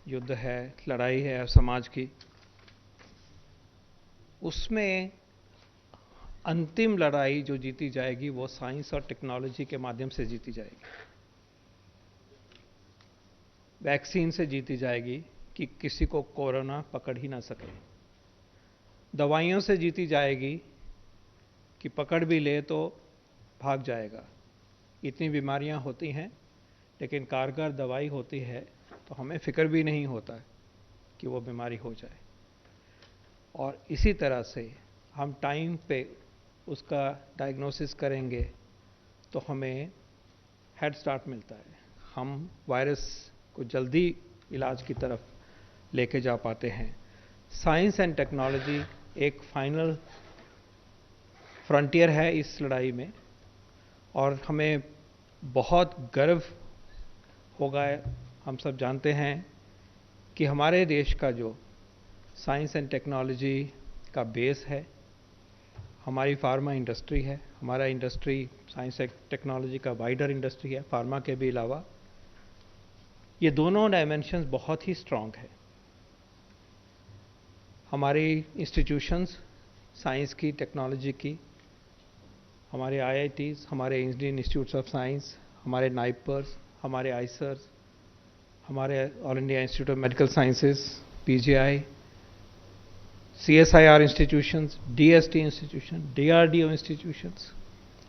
युद्ध है, लड़ाई है समाज की। उसमें अंतिम लड़ाई जो जीती जाएगी वो साइंस और टेक्नोलॉजी के माध्यम से जीती जाएगी। वैक्सीन से जीती जाएगी कि किसी को कोरोना पकड़ ही ना सके। दवाइयों से जीती जाएगी कि पकड़ भी ले तो भाग जाएगा। इतनी बीमारियां होती हैं, लेकिन कारगर दवाई होती है तो हमें फिक्र भी नहीं होता कि वो बीमारी हो जाए। और इसी तरह से हम टाइम पे उसका डायग्नोसिस करेंगे तो हमें हेड स्टार्ट मिलता है। हम वायरस को जल्दी इलाज की तरफ लेके जा पाते हैं। साइंस एंड टेक्नोलॉजी एक फाइनल फ्रंटियर है इस लड़ाई में, और हमें बहुत गर्व होगा। हम सब जानते हैं कि हमारे देश का जो साइंस एंड टेक्नोलॉजी का बेस है, हमारी फार्मा इंडस्ट्री है। हमारा इंडस्ट्री साइंस एंड टेक्नोलॉजी का वाइडर इंडस्ट्री है, फार्मा के भी अलावा। ये दोनों डायमेंशंस बहुत ही स्ट्रांग है। हमारी इंस्टीट्यूशंस साइंस की, टेक्नोलॉजी की, हमारे IITs, हमारे इंडियन इंस्टीट्यूट्स ऑफ साइंस, हमारे नाइपर्स, हमारे आइसर्स, हमारे all India institute of medical sciences, PGI, CSIR institutions, DST institution, DRDO institutions,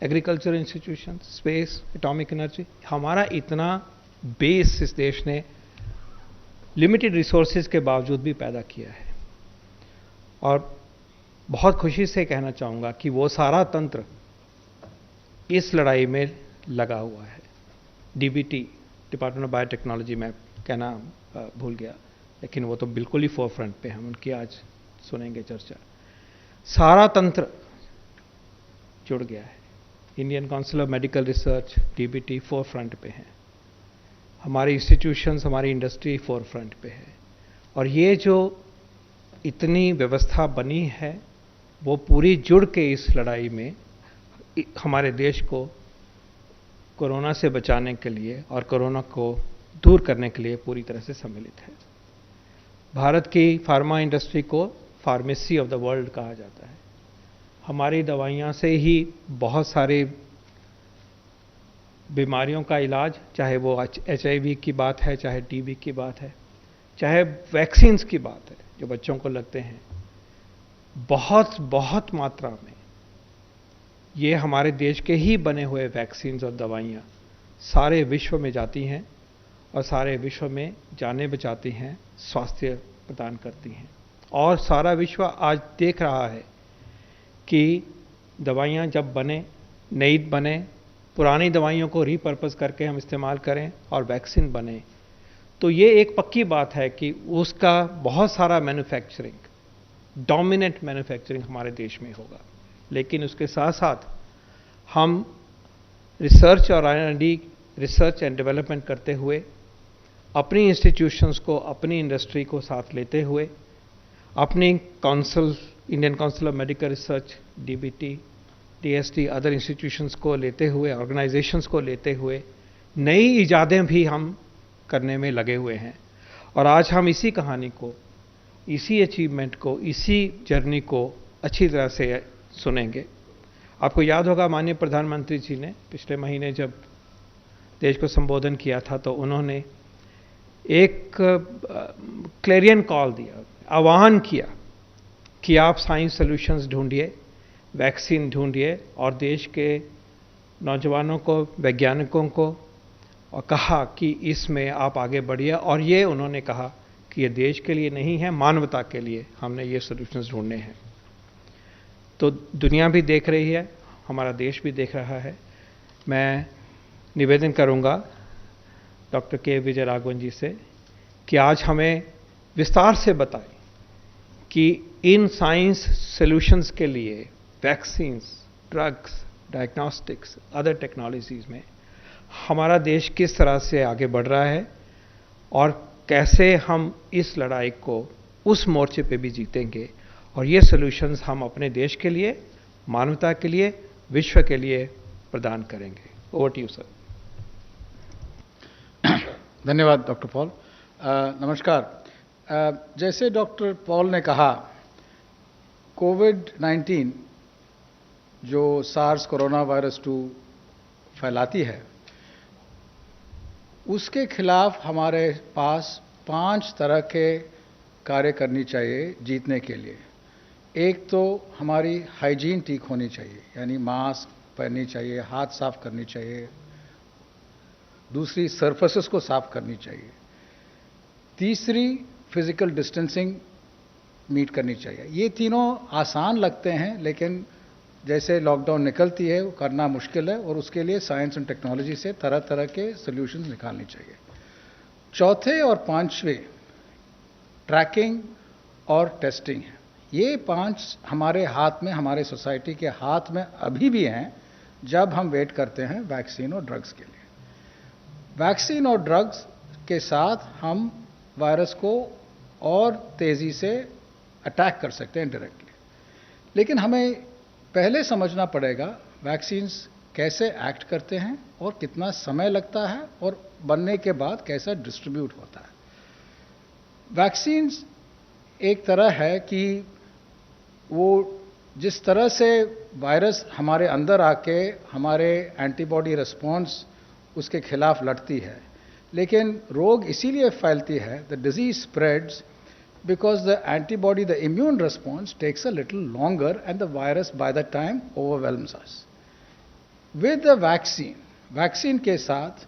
agriculture institution, space, atomic energy. हमारा इतना बेस इस देश ने लिमिटेड रिसोर्सेज के बावजूद भी पैदा किया है। और बहुत खुशी से कहना चाहूंगा कि वो सारा तंत्र इस लड़ाई में लगा हुआ है। DBT, डिपार्टमेंट ऑफ बायोटेक्नोलॉजी, में कहना भूल गया, लेकिन वो तो बिल्कुल ही फोरफ्रंट पे हम उनकी आज सुनेंगे चर्चा। सारा तंत्र जुड़ गया है। Indian council of medical research, DBT forefront पे है। हमारी इंस्टीट्यूशंस, हमारी इंडस्ट्री फोरफ्रंट पे है। और ये जो इतनी व्यवस्था बनी है वो पूरी जुड़ के इस लड़ाई में हमारे देश को कोरोना से बचाने के लिए और कोरोना को दूर करने के लिए पूरी तरह से सम्मिलित है। भारत की फार्मा इंडस्ट्री को फार्मेसी ऑफ द वर्ल्ड कहा जाता है। हमारी दवाइयां से ही बहुत सारी बीमारियों का इलाज, चाहे वो HIV की बात है, चाहे TB की बात है, चाहे वैक्सीन्स की बात है जो बच्चों को लगते हैं, बहुत बहुत मात्रा में ये हमारे देश के ही बने हुए वैक्सीन्स और दवाइयाँ सारे विश्व में जाती हैं और सारे विश्व में जानें बचाती हैं, स्वास्थ्य प्रदान करती हैं। और सारा विश्व आज देख रहा है कि दवाइयाँ जब बने, नई बने, पुरानी दवाइयों को रीपर्पस करके हम इस्तेमाल करें और वैक्सीन बने, तो ये एक पक्की बात है कि उसका बहुत सारा मैन्युफैक्चरिंग, डोमिनेंट मैन्युफैक्चरिंग हमारे देश में होगा। लेकिन उसके साथ साथ हम रिसर्च और R&D, रिसर्च एंड डेवलपमेंट करते हुए, अपनी इंस्टीट्यूशंस को, अपनी इंडस्ट्री को साथ लेते हुए, अपनी council, Indian council of medical research, DBT, DST, other institutions को लेते हुए, ऑर्गेनाइजेशंस को लेते हुए नई इजादें भी हम करने में लगे हुए हैं। और आज हम इसी कहानी को, इसी अचीवमेंट को, इसी जर्नी को अच्छी तरह से सुनेंगे। आपको याद होगा माननीय प्रधानमंत्री जी ने पिछले महीने जब देश को संबोधन किया था तो उन्होंने एक क्लेरियन कॉल दिया, आह्वान किया कि आप साइंस सॉल्यूशंस ढूंढिए, वैक्सीन ढूंढिए, और देश के नौजवानों को, वैज्ञानिकों को, और कहा कि इसमें आप आगे बढ़िए। और ये उन्होंने कहा कि ये देश के लिए नहीं है, मानवता के लिए हमने ये सॉल्यूशंस ढूंढने हैं। तो दुनिया भी देख रही है, हमारा देश भी देख रहा है। मैं निवेदन करूंगा डॉक्टर के विजय राघवन जी से कि आज हमें विस्तार से बताएं कि इन साइंस सॉल्यूशंस के लिए, vaccines, drugs, diagnostics, other technologies में हमारा देश किस तरह से आगे बढ़ रहा है और कैसे हम इस लड़ाई को उस मोर्चे पे भी जीतेंगे। और ये सॉल्यूशंस हम अपने देश के लिए, मानवता के लिए, विश्व के लिए प्रदान करेंगे। Over to you sir. धन्यवाद डॉक्टर पॉल। नमस्कार। जैसे डॉक्टर पॉल ने कहा, कोविड-19 जो सार्स कोरोना वायरस 2 फैलाती है, उसके खिलाफ हमारे पास 5 तरह के कार्य करनी चाहिए जीतने के लिए। एक तो हमारी हाइजीन ठीक होनी चाहिए, यानी मास्क पहननी चाहिए, हाथ साफ करनी चाहिए, दूसरी सरफेसेस को साफ करनी चाहिए, तीसरी फिजिकल डिस्टेंसिंग मीट करनी चाहिए। ये तीनों आसान लगते हैं, लेकिन जैसे लॉकडाउन निकलती है वो करना मुश्किल है, और उसके लिए साइंस एंड टेक्नोलॉजी से तरह तरह के सॉल्यूशंस निकालनी चाहिए। चौथे और पांचवें ट्रैकिंग और टेस्टिंग है। ये 5 हमारे हाथ में, हमारे सोसाइटी के हाथ में अभी भी हैं, जब हम वेट करते हैं वैक्सीन और ड्रग्स के लिए। वैक्सीन और ड्रग्स के साथ हम वायरस को और तेजी से अटैक कर सकते हैं डायरेक्टली, लेकिन हमें पहले समझना पड़ेगा वैक्सीन्स कैसे एक्ट करते हैं और कितना समय लगता है, और बनने के बाद कैसा डिस्ट्रीब्यूट होता है। वैक्सीन्स एक तरह है कि वो जिस तरह से वायरस हमारे अंदर आके हमारे एंटीबॉडी रिस्पॉन्स उसके खिलाफ लड़ती है, लेकिन रोग इसीलिए फैलती है, the disease spreads because the antibody, the immune response takes a little longer and the virus by the time overwhelms us. With the vaccine के साथ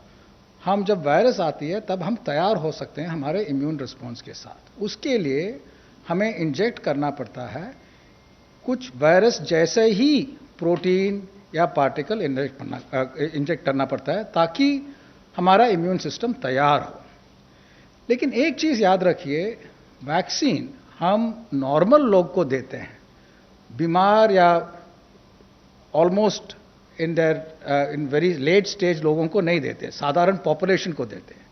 हम जब वायरस आती है तब हम तैयार हो सकते हैं हमारे इम्यून रिस्पॉन्स के साथ। उसके लिए हमें इंजेक्ट करना पड़ता है कुछ वायरस जैसे ही प्रोटीन या पार्टिकल इंजेक्ट करना पड़ता है, ताकि हमारा इम्यून सिस्टम तैयार हो। लेकिन एक चीज याद रखिए, वैक्सीन हम नॉर्मल लोग को देते हैं, बीमार या almost in very late stage लोगों को नहीं देते, साधारण पॉपुलेशन को देते हैं।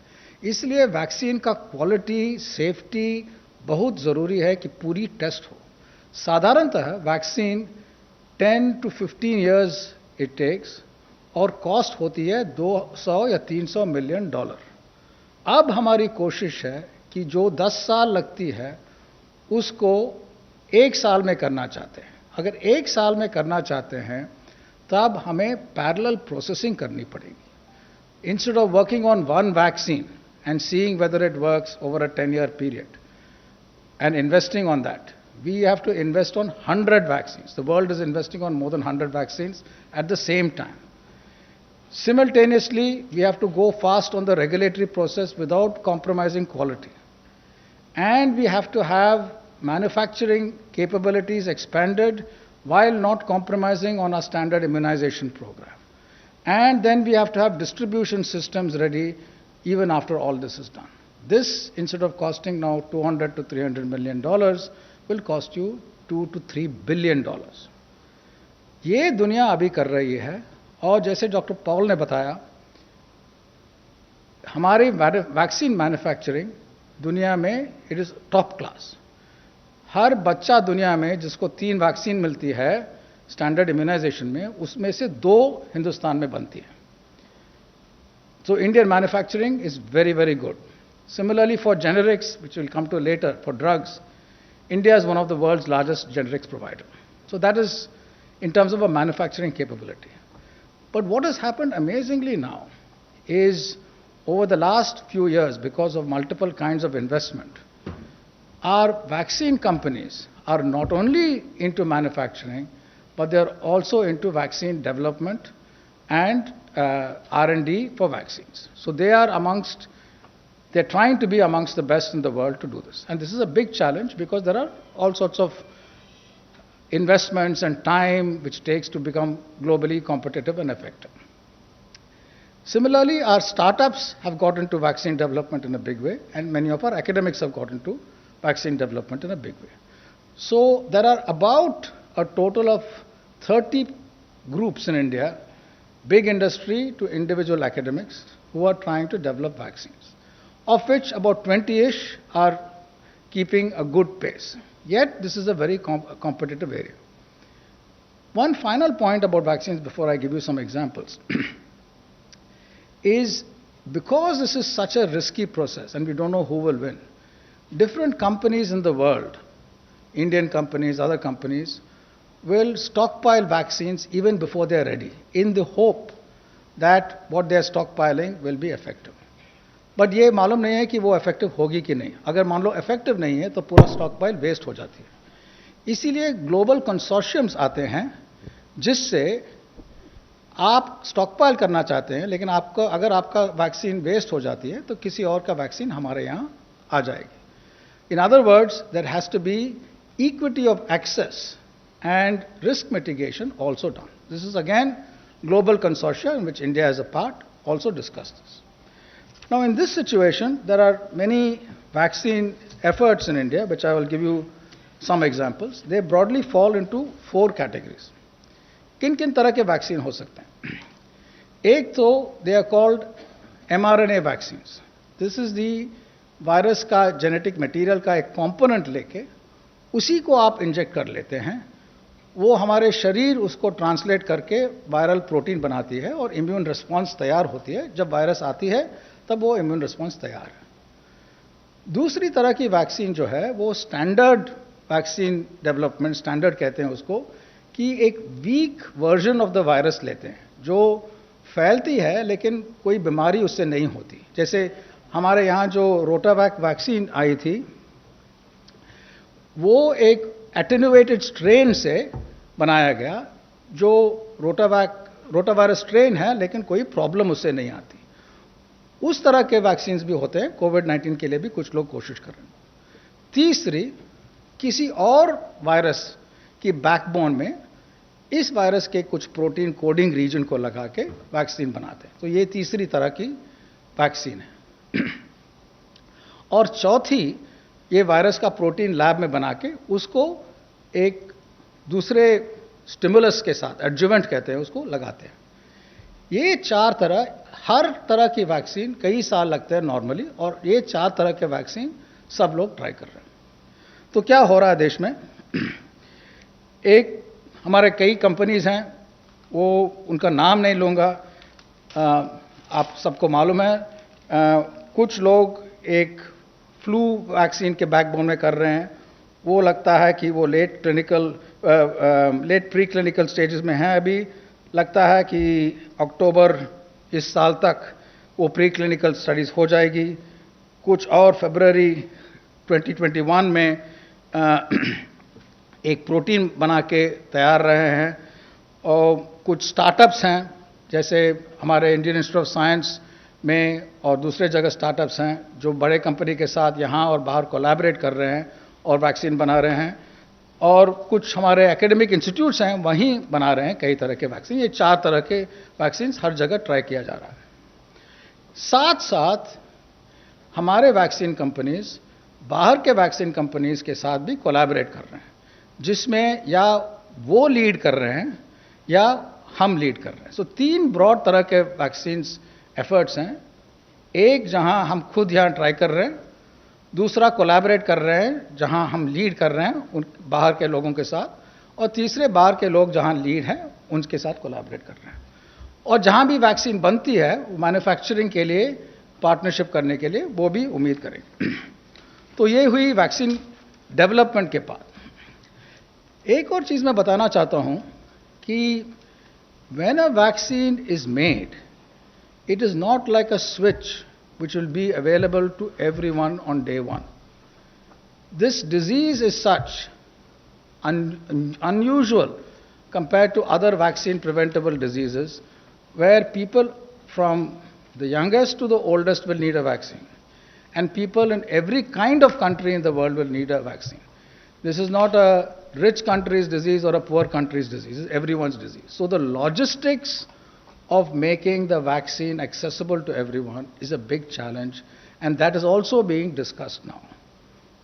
इसलिए वैक्सीन का क्वालिटी, सेफ्टी बहुत जरूरी है कि पूरी टेस्ट हो। साधारणतः vaccine 10 to 15 years it takes, और कॉस्ट होती है $200 या $300 मिलियन। अब हमारी कोशिश है कि जो 10 साल लगती है उसको 1 साल में करना चाहते हैं। अगर 1 साल में करना चाहते हैं तब हमें पैरेलल प्रोसेसिंग करनी पड़ेगी। Instead of working on one vaccine and seeing whether it works over a 10-year period and investing on that, we have to invest on 100 vaccines. The world is investing on more than 100 vaccines at the same time. Simultaneously, we have to go fast on the regulatory process without compromising quality. And we have to have manufacturing capabilities expanded while not compromising on our standard immunization program. And then we have to have distribution systems ready even after all this is done. This, instead of costing now $200 to $300 million, will cost you $2 to $3 billion. ये दुनिया अभी कर रही है, और जैसे doctor Paul ने बताया, हमारी वैक्सीन मैन्युफैक्चरिंग दुनिया में इट इज टॉप क्लास। हर बच्चा दुनिया में जिसको 3 वैक्सीन मिलती है स्टैंडर्ड इम्यूनाइजेशन में, उसमें से 2 हिंदुस्तान में बनती है। So Indian manufacturing is very, very good. Similarly for generics, which we'll come to later, for drugs, India is one of the world's largest generics provider. So that is in terms of a manufacturing capability. But what has happened amazingly now is over the last few years, because of multiple kinds of investment, our vaccine companies are not only into manufacturing, but they are also into vaccine development and R&D for vaccines. So they're trying to be amongst the best in the world to do this. And this is a big challenge because there are all sorts of investments and time which takes to become globally competitive and effective. Similarly, our startups have got into vaccine development in a big way, and many of our academics have got into vaccine development in a big way. So there are about a total of 30 groups in India, big industry to individual academics, who are trying to develop vaccines, of which about 20-ish are keeping a good pace. Yet, this is a very competitive area. One final point about vaccines before I give you some examples is because this is such a risky process and we don't know who will win, different companies in the world, Indian companies, other companies, will stockpile vaccines even before they are ready, in the hope that what they are stockpiling will be effective. But ये मालूम नहीं है कि वो effective होगी कि नहीं. अगर मान लो इफेक्टिव नहीं है तो पूरा स्टॉक पाइल वेस्ट हो जाती है. इसीलिए ग्लोबल कंसोर्शियम्स आते हैं जिससे आप स्टॉक पाइल करना चाहते हैं, लेकिन आपको अगर आपका वैक्सीन वेस्ट हो जाती है तो किसी और का वैक्सीन हमारे यहाँ आ जाएगी. In other words, there has to be equity of access and risk mitigation also done. This is again global consortia in which India is a part also discussed this. Now in this situation there are many vaccine efforts in India which I will give you some examples. They broadly fall into 4 categories. किन तरह के vaccine हो सकते हैं? एक तो they are called mRNA vaccines. This is the virus का genetic material का एक कंपोनेंट लेके उसी को आप इंजेक्ट कर लेते हैं. वो हमारे शरीर उसको ट्रांसलेट करके वायरल प्रोटीन बनाती है और इम्यून रिस्पांस तैयार होती है. जब वायरस आती है तब वो इम्यून रिस्पांस तैयार है. दूसरी तरह की वैक्सीन जो है वो स्टैंडर्ड वैक्सीन डेवलपमेंट, स्टैंडर्ड कहते हैं उसको, कि एक week version of the virus लेते हैं जो फैलती है लेकिन कोई बीमारी उससे नहीं होती. जैसे हमारे यहाँ जो रोटावैक वैक्सीन आई थी वो एक एटेन्युएटेड स्ट्रेन से बनाया गया जो रोटावायरस स्ट्रेन है लेकिन कोई प्रॉब्लम उससे नहीं आती. उस तरह के वैक्सीन्स भी होते हैं. कोविड-19 के लिए भी कुछ लोग कोशिश कर रहे हैं. तीसरी, किसी और वायरस की बैकबोन में इस वायरस के कुछ प्रोटीन कोडिंग रीजन को लगा के वैक्सीन बनाते हैं. तो ये तीसरी तरह की वैक्सीन है. और चौथी, ये वायरस का प्रोटीन लैब में बना के उसको एक दूसरे स्टिमुलस के साथ, एडजुवेंट कहते हैं उसको, लगाते हैं. ये 4 तरह, हर तरह की वैक्सीन कई साल लगते हैं नॉर्मली, और ये 4 तरह के वैक्सीन सब लोग ट्राई कर रहे हैं. तो क्या हो रहा है देश में? एक हमारे कई कंपनीज हैं, वो उनका नाम नहीं लूँगा, आप सबको मालूम है. कुछ लोग एक फ्लू वैक्सीन के बैकबोन में कर रहे हैं. वो लगता है कि वो लेट प्री क्लिनिकल स्टेजेस में है अभी. लगता है कि अक्टूबर इस साल तक वो प्री क्लिनिकल स्टडीज हो जाएगी. कुछ और फरवरी 2021 में एक प्रोटीन बना के तैयार रहे हैं. और कुछ स्टार्टअप्स हैं, जैसे हमारे इंडियन इंस्टीट्यूट ऑफ साइंस में और दूसरे जगह स्टार्टअप्स हैं जो बड़े कंपनी के साथ यहाँ और बाहर कोलैबोरेट कर रहे हैं और वैक्सीन बना रहे हैं. और कुछ हमारे एकेडमिक इंस्टीट्यूट्स हैं, वहीं बना रहे हैं कई तरह के वैक्सीन. ये 4 तरह के वैक्सीन हर जगह ट्राई किया जा रहा है. साथ साथ हमारे वैक्सीन कंपनीज बाहर के वैक्सीन कंपनीज के साथ भी कोलैबोरेट कर रहे हैं, जिसमें या वो लीड कर रहे हैं या हम लीड कर रहे हैं. सो 3 ब्रॉड तरह के वैक्सीन एफर्ट्स हैं. एक जहां हम खुद यहां ट्राई कर रहे हैं, दूसरा कोलैबोरेट कर रहे हैं जहां हम लीड कर रहे हैं उन बाहर के लोगों के साथ, और तीसरे बाहर के लोग जहां लीड हैं उनके साथ कोलैबोरेट कर रहे हैं. और जहां भी वैक्सीन बनती है मैन्युफैक्चरिंग के लिए पार्टनरशिप करने के लिए वो भी उम्मीद करें. तो ये हुई वैक्सीन डेवलपमेंट के बाद. एक और चीज मैं बताना चाहता हूं कि when a vaccine is made, it is not like a switch which will be available to everyone on day one. This disease is such unusual compared to other vaccine preventable diseases where people from the youngest to the oldest will need a vaccine, and people in every kind of country in the world will need a vaccine. This is not a rich country's disease or a poor country's disease, it's everyone's disease. So the logistics of making the vaccine accessible to everyone is a big challenge, and that is also being discussed now.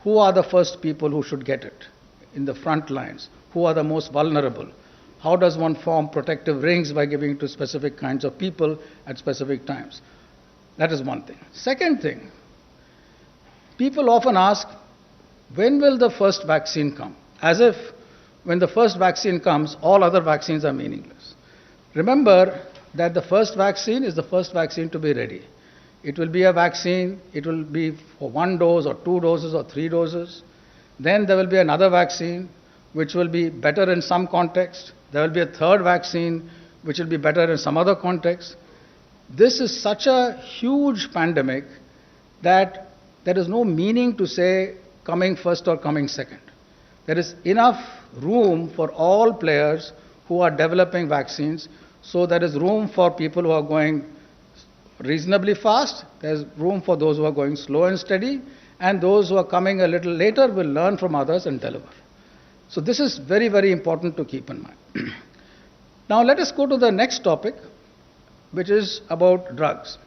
Who are the first people who should get it in the front lines? Who are the most vulnerable? How does one form protective rings by giving to specific kinds of people at specific times? That is one thing. Second thing, people often ask, when will the first vaccine come? As if when the first vaccine comes, all other vaccines are meaningless. Remember that the first vaccine is the first vaccine to be ready. It will be a vaccine, it will be for 1 dose or 2 doses or 3 doses. Then there will be another vaccine which will be better in some context. There will be a third vaccine which will be better in some other context. This is such a huge pandemic that there is no meaning to say coming first or coming second. There is enough room for all players who are developing vaccines, so there is room for people who are going reasonably fast, there's room for those who are going slow and steady, and those who are coming a little later will learn from others and deliver. So this is very, very important to keep in mind. Now let us go to the next topic, which is about drugs.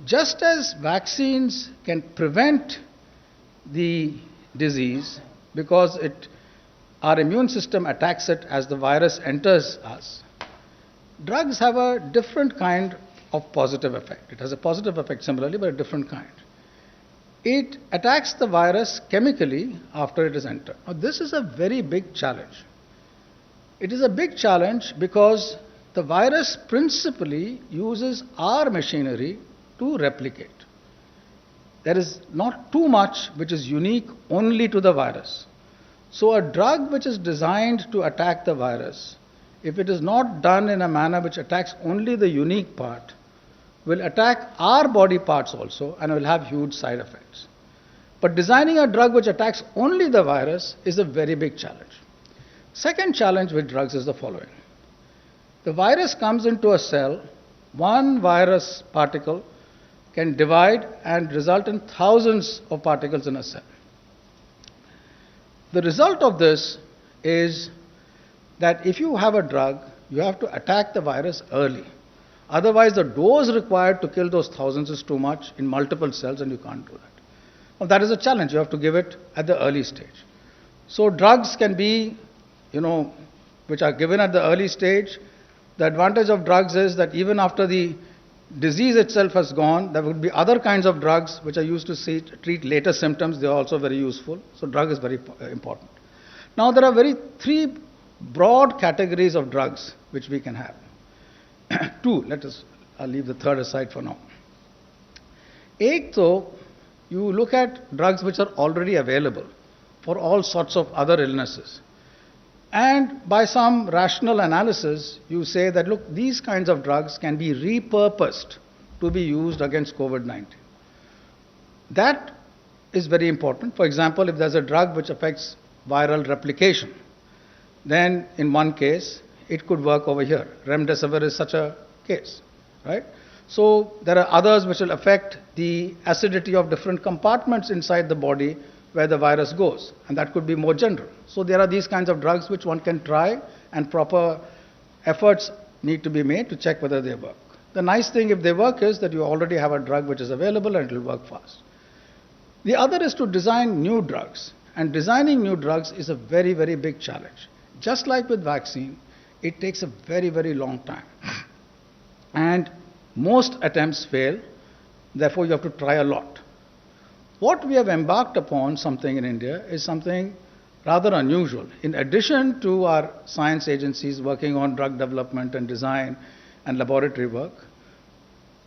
Just as vaccines can prevent the disease because our immune system attacks it as the virus enters us, drugs have a different kind of positive effect. It has a positive effect similarly, but a different kind. It attacks the virus chemically after it is entered. Now, this is a very big challenge. It is a big challenge because the virus principally uses our machinery to replicate. There is not too much which is unique only to the virus. So a drug which is designed to attack the virus, if it is not done in a manner which attacks only the unique part, will attack our body parts also and will have huge side effects. But designing a drug which attacks only the virus is a very big challenge. Second challenge with drugs is the following. The virus comes into a cell, one virus particle can divide and result in thousands of particles in a cell. The result of this is that if you have a drug, you have to attack the virus early. Otherwise, the dose required to kill those thousands is too much in multiple cells, and you can't do that. Well, that is a challenge. You have to give it at the early stage. So drugs can be, which are given at the early stage. The advantage of drugs is that even after the disease itself has gone, there would be other kinds of drugs which are used to treat later symptoms. They are also very useful. So drug is very important. Now there are three broad categories of drugs which we can have. Two, I'll leave the third aside for now. Ek though, you look at drugs which are already available for all sorts of other illnesses. And by some rational analysis, you say that, look, these kinds of drugs can be repurposed to be used against COVID-19. That is very important. For example, if there's a drug which affects viral replication, then in one case, it could work over here. Remdesivir is such a case, right? So there are others which will affect the acidity of different compartments inside the body where the virus goes, and that could be more general. So there are these kinds of drugs which one can try, and proper efforts need to be made to check whether they work. The nice thing if they work is that you already have a drug which is available and it will work fast. The other is to design new drugs, and designing new drugs is a very, very big challenge. Just like with vaccine, it takes a very, very long time. And most attempts fail, therefore you have to try a lot. What we have embarked upon something in India is something rather unusual. In addition to our science agencies working on drug development and design and laboratory work,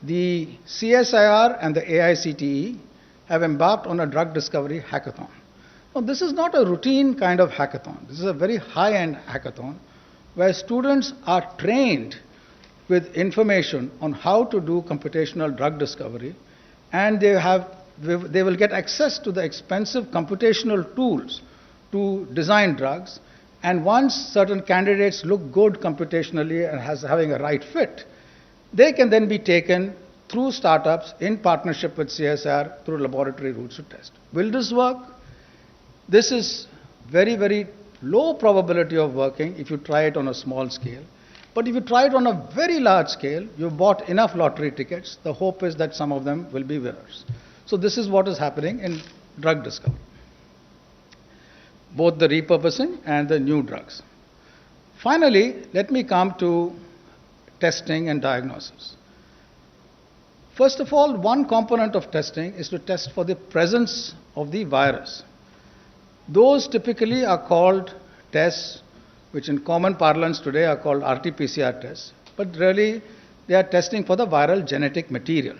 the CSIR and the AICTE have embarked on a drug discovery hackathon. Now, this is not a routine kind of hackathon. This is a very high-end hackathon where students are trained with information on how to do computational drug discovery, and they will get access to the expensive computational tools to design drugs. And once certain candidates look good computationally and having a right fit, they can then be taken through startups in partnership with CSR through laboratory routes to test. Will this work? This is very, very low probability of working if you try it on a small scale. But if you try it on a very large scale, you've bought enough lottery tickets, the hope is that some of them will be winners. So this is what is happening in drug discovery, both the repurposing and the new drugs. Finally, let me come to testing and diagnosis. First of all, one component of testing is to test for the presence of the virus. Those typically are called tests, which in common parlance today are called RT-PCR tests, but really they are testing for the viral genetic material.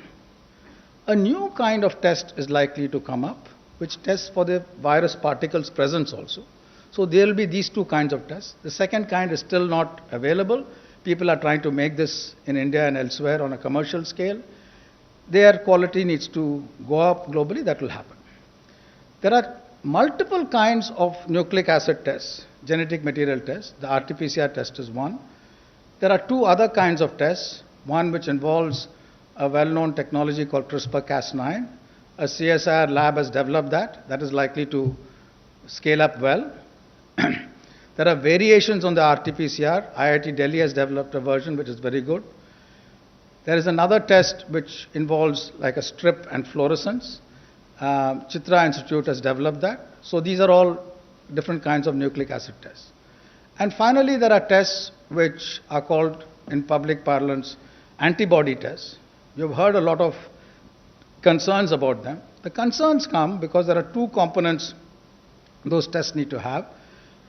A new kind of test is likely to come up, which tests for the virus particles presence also. So there will be these two kinds of tests. The second kind is still not available. People are trying to make this in India and elsewhere on a commercial scale. Their quality needs to go up globally. That will happen. There are multiple kinds of nucleic acid tests, genetic material tests. The RT-PCR test is one. There are two other kinds of tests. One which involves a well-known technology called CRISPR-Cas9. A CSIR lab has developed that. That is likely to scale up well. There are variations on the RT-PCR. IIT Delhi has developed a version which is very good. There is another test which involves like a strip and fluorescence. Chitra Institute has developed that. So these are all different kinds of nucleic acid tests. And finally, there are tests which are called, in public parlance, antibody tests. You've heard a lot of concerns about them. The concerns come because there are two components those tests need to have.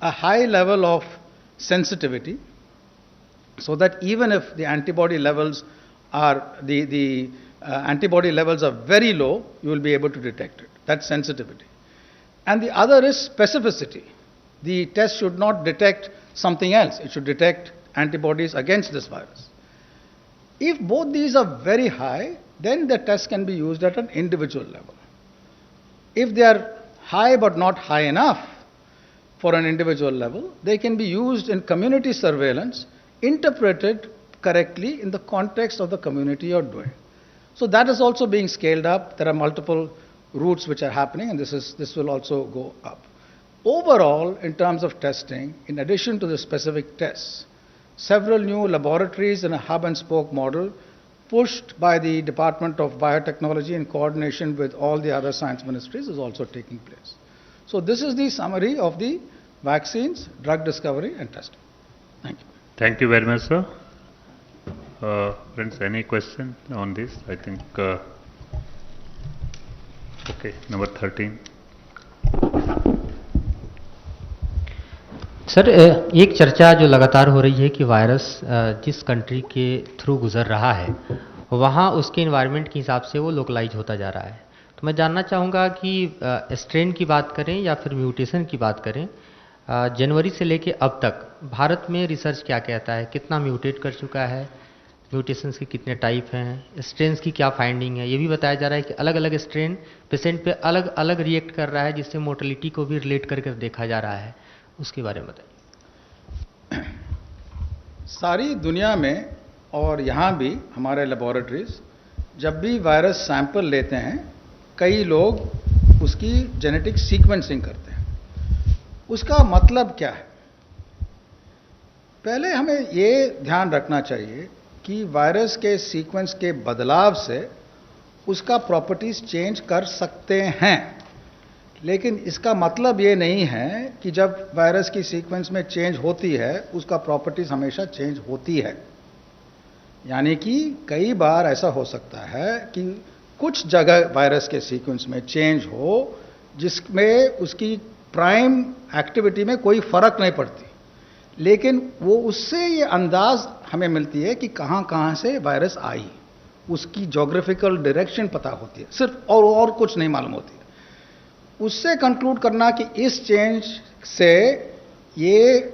A high level of sensitivity, so that even if the antibody levels are antibody levels are very low, you will be able to detect it. That's sensitivity. And the other is specificity. The test should not detect something else. It should detect antibodies against this virus. If both these are very high, then the test can be used at an individual level. If they are high but not high enough for an individual level, they can be used in community surveillance, interpreted correctly in the context of the community you're doing. So that is also being scaled up. There are multiple routes which are happening, and this will also go up. Overall, in terms of testing, in addition to the specific tests, several new laboratories in a hub and spoke model pushed by the Department of Biotechnology in coordination with all the other science ministries is also taking place. So this is the summary of the vaccines, drug discovery and testing. Thank you. Thank you very much, sir. Friends, any question on this? I think, okay, number 13. Sir, एक चर्चा जो लगातार हो रही है कि virus जिस country के थ्रू गुजर रहा है वहाँ उसके इन्वायरमेंट के हिसाब से वो लोकलाइज होता जा रहा है। तो मैं जानना चाहूँगा कि स्ट्रेन की बात करें या फिर म्यूटेशन की बात करें, जनवरी से लेके अब तक भारत में रिसर्च क्या कहता है, कितना म्यूटेट कर चुका है, म्यूटेशंस के कितने टाइप हैं, स्ट्रेन्स की क्या फाइंडिंग है। ये भी बताया जा रहा है कि अलग अलग स्ट्रेन पेशेंट पे अलग अलग रिएक्ट कर रहा है, जिससे मोर्टेलिटी को भी रिलेट करके देखा जा रहा है। उसके बारे में बताइए। सारी दुनिया में और यहाँ भी हमारे लेबोरेटरीज जब भी वायरस सैंपल लेते हैं, कई लोग उसकी जेनेटिक सीक्वेंसिंग करते हैं। उसका मतलब क्या है? पहले हमें ये ध्यान रखना चाहिए कि वायरस के सीक्वेंस के बदलाव से उसका प्रॉपर्टीज चेंज कर सकते हैं, लेकिन इसका मतलब ये नहीं है कि जब वायरस की सीक्वेंस में चेंज होती है उसका प्रॉपर्टीज हमेशा चेंज होती है। यानी कि कई बार ऐसा हो सकता है कि कुछ जगह वायरस के सीक्वेंस में चेंज हो जिसमें उसकी प्राइम एक्टिविटी में कोई फर्क नहीं पड़ती, लेकिन वो उससे ये अंदाज हमें मिलती है कि कहाँ कहाँ से वायरस आई, उसकी ज्योग्राफिकल डायरेक्शन पता होती है, सिर्फ और कुछ नहीं मालूम होती है। उससे कंक्लूड करना कि इस चेंज से ये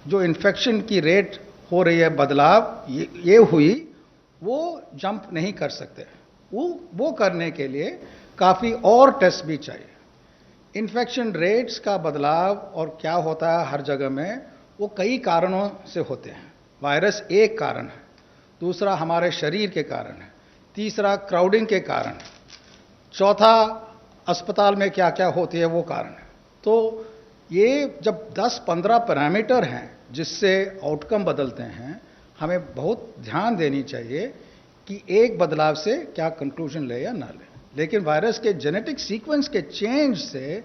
जो इन्फेक्शन की रेट हो रही है, बदलाव ये हुई, वो जंप नहीं कर सकते। वो करने के लिए काफ़ी और टेस्ट भी चाहिए। इन्फेक्शन रेट्स का बदलाव और क्या होता है हर जगह में, वो कई कारणों से होते हैं। वायरस एक कारण है, दूसरा हमारे शरीर के कारण है, तीसरा क्राउडिंग के कारण है, चौथा अस्पताल में क्या क्या होती है वो कारण है। तो ये जब 10-15 पैरामीटर हैं जिससे आउटकम बदलते हैं, हमें बहुत ध्यान देनी चाहिए कि एक बदलाव से क्या कंक्लूजन ले या ना ले। लेकिन वायरस के जेनेटिक सीक्वेंस के चेंज से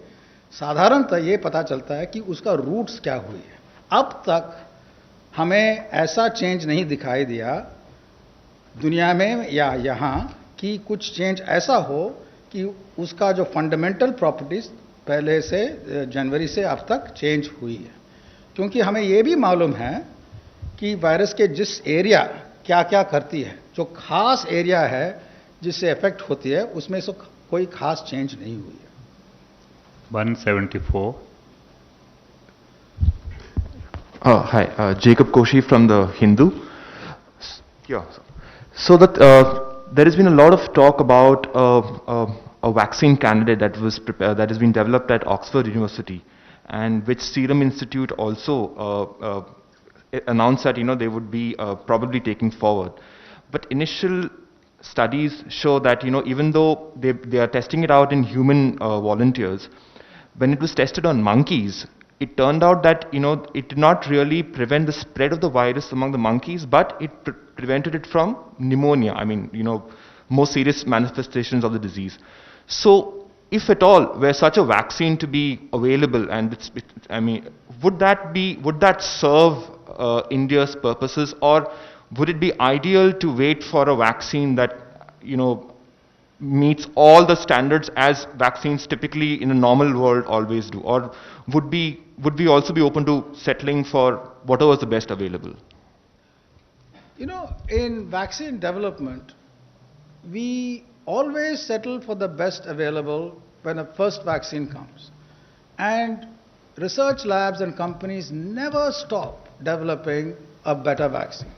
साधारणतः ये पता चलता है कि उसका रूट्स क्या हुई है। अब तक हमें ऐसा चेंज नहीं दिखाई दिया दुनिया में या यहाँ कि कुछ चेंज ऐसा हो कि उसका जो फंडामेंटल प्रॉपर्टीज पहले से जनवरी से अब तक चेंज हुई है। क्योंकि हमें ये भी मालूम है कि वायरस के जिस एरिया क्या क्या करती है, जो खास एरिया है जिससे इफेक्ट होती है, उसमें से कोई खास चेंज नहीं हुई है। 174. Hi, Jacob Koshi from the Hindu. Yeah. So that there has been a lot of talk about a vaccine candidate that was prepared, that has been developed at Oxford University, and which Serum Institute also announced that they would be probably taking forward. But initial studies show that even though they are testing it out in human volunteers, when it was tested on monkeys, it turned out that it did not really prevent the spread of the virus among the monkeys, but it prevented it from pneumonia. I mean, more serious manifestations of the disease. So, if at all were such a vaccine to be available, and would that serve India's purposes, or would it be ideal to wait for a vaccine that meets all the standards as vaccines typically in a normal world always do, or would we also be open to settling for whatever is the best available? In vaccine development, we always settle for the best available when a first vaccine comes. And research labs and companies never stop developing a better vaccine.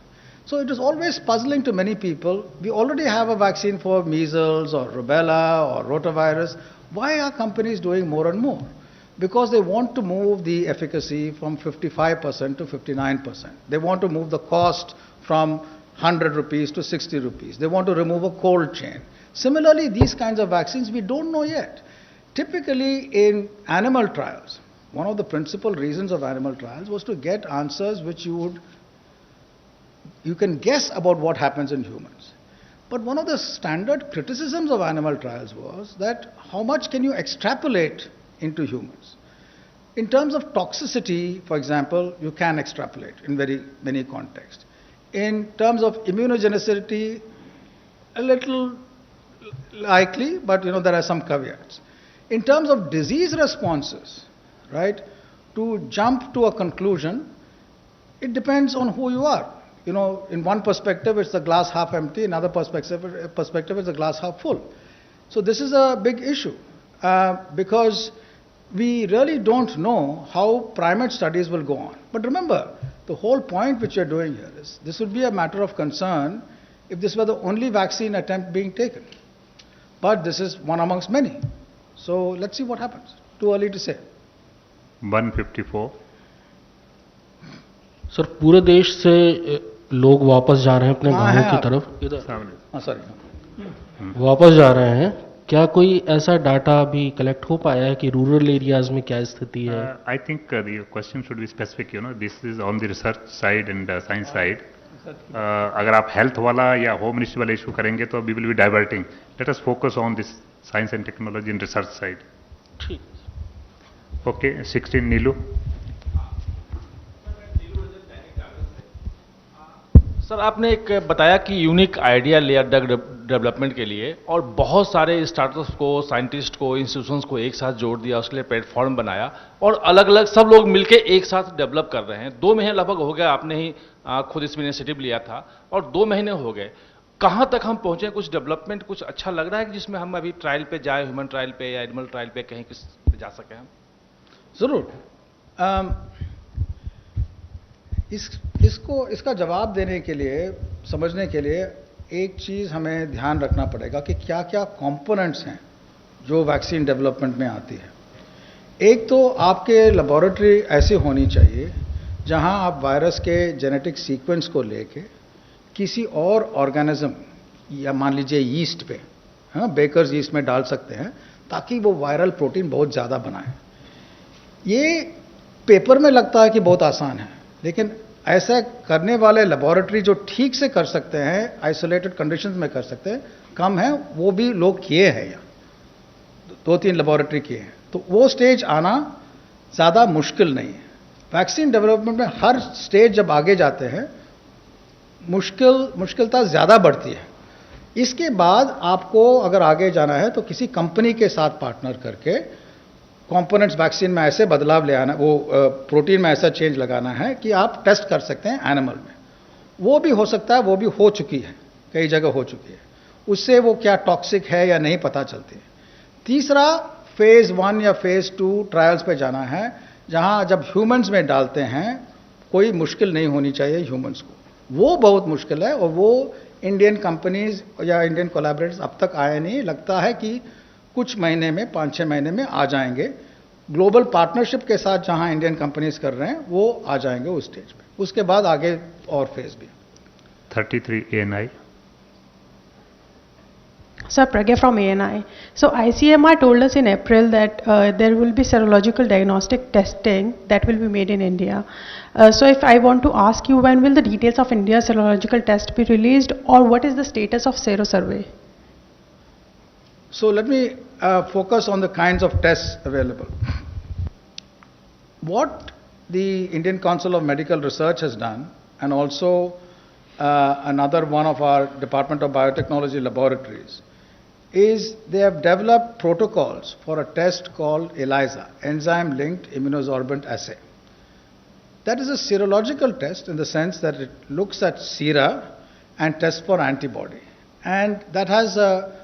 So it is always puzzling to many people. We already have a vaccine for measles or rubella or rotavirus. Why are companies doing more and more? Because they want to move the efficacy from 55% to 59%. They want to move the cost from 100 rupees to 60 rupees. They want to remove a cold chain. Similarly, these kinds of vaccines we don't know yet. Typically in animal trials, one of the principal reasons of animal trials was to get answers which you can guess about what happens in humans. But one of the standard criticisms of animal trials was that how much can you extrapolate into humans? In terms of toxicity, for example, you can extrapolate in very many contexts. In terms of immunogenicity, a little likely, but there are some caveats. In terms of disease responses, right, to jump to a conclusion, it depends on who you are. In one perspective, it's the glass half empty. In another perspective, it's the glass half full. So this is a big issue because we really don't know how primate studies will go on. But remember, the whole point which you're doing here is this would be a matter of concern if this were the only vaccine attempt being taken. But this is one amongst many. So let's see what happens. Too early to say. 154. Sir, पूरे देश से लोग वापस जा रहे हैं अपने गांवों की तरफ, इधर वापस जा रहे हैं. क्या कोई ऐसा डाटा भी कलेक्ट हो पाया है कि रूरल एरियाज में क्या स्थिति है? I think the question should be specific. This is on the research side and science side. अगर आप हेल्थ वाला या होम मिनिस्ट्री वाला इशू करेंगे तो we will be diverting. Let us focus on this science and technology and research side. ठीक. Okay, 16 Neelu. Sir, आपने एक बताया कि यूनिक आइडिया लिया ड्रग डेवलपमेंट के लिए और बहुत सारे स्टार्टअप्स को, साइंटिस्ट को, इंस्टीट्यूशंस को एक साथ जोड़ दिया, उसके लिए प्लेटफॉर्म बनाया और अलग अलग सब लोग मिलके एक साथ डेवलप कर रहे हैं. 2 महीने लगभग हो गया, आपने ही खुद इसमें इनिशिएटिव लिया था और 2 महीने हो गए. कहाँ तक हम पहुँचे? कुछ डेवलपमेंट कुछ अच्छा लग रहा है कि जिसमें हम अभी ट्रायल पे जाए, ह्यूमन ट्रायल पे या एनिमल ट्रायल पे कहीं पे जा सके हम? जरूर. इसका जवाब देने के लिए, समझने के लिए एक चीज़ हमें ध्यान रखना पड़ेगा कि क्या क्या कंपोनेंट्स हैं जो वैक्सीन डेवलपमेंट में आती है. एक तो आपके लेबोरेटरी ऐसी होनी चाहिए जहां आप वायरस के जेनेटिक सीक्वेंस को लेके किसी और ऑर्गेनिज्म या मान लीजिए यीस्ट पे, बेकर्स यीस्ट में डाल सकते हैं ताकि वो वायरल प्रोटीन बहुत ज़्यादा बनाए. ये पेपर में लगता है कि बहुत आसान है, लेकिन ऐसा करने वाले लेबोरेटरी जो ठीक से कर सकते हैं, आइसोलेटेड कंडीशंस में कर सकते हैं, कम है. वो भी लोग किए हैं, या 2-3 लेबोरेटरी किए हैं. तो वो स्टेज आना ज़्यादा मुश्किल नहीं है. वैक्सीन डेवलपमेंट में हर स्टेज जब आगे जाते हैं मुश्किलता ज़्यादा बढ़ती है. इसके बाद आपको अगर आगे जाना है तो किसी कंपनी के साथ पार्टनर करके कंपोनेंट्स वैक्सीन में ऐसे बदलाव ले आना, वो प्रोटीन में ऐसा चेंज लगाना है कि आप टेस्ट कर सकते हैं एनिमल में. वो भी हो सकता है, वो भी हो चुकी है, कई जगह हो चुकी है, उससे वो क्या टॉक्सिक है या नहीं पता चलती है। तीसरा फेज 1 या फेज 2 ट्रायल्स पे जाना है, जहां जब ह्यूमंस में डालते हैं कोई मुश्किल नहीं होनी चाहिए ह्यूमंस को, वो बहुत मुश्किल है और वो इंडियन कंपनीज या इंडियन कोलैबोरेटर्स अब तक आए नहीं, लगता है कि कुछ महीने में 5-6 महीने में आ जाएंगे। ग्लोबल पार्टनरशिप के साथ जहां इंडियन कंपनीज कर रहे हैं वो आ जाएंगे उस स्टेज पे, उसके बाद आगे और फेज भी। 33 ANI. Sir, Pragya from ANI. So ICMR told us in April that there will be serological diagnostic testing that will be made in India. So if I want to ask you, when will the details of India's serological test be released, or what is the status of Sero survey? So let me focus on the kinds of tests available. What the Indian Council of Medical Research has done, and also another one of our Department of Biotechnology laboratories, is they have developed protocols for a test called ELISA, Enzyme Linked Immunosorbent Assay. That is a serological test in the sense that it looks at sera and tests for antibody. And that has a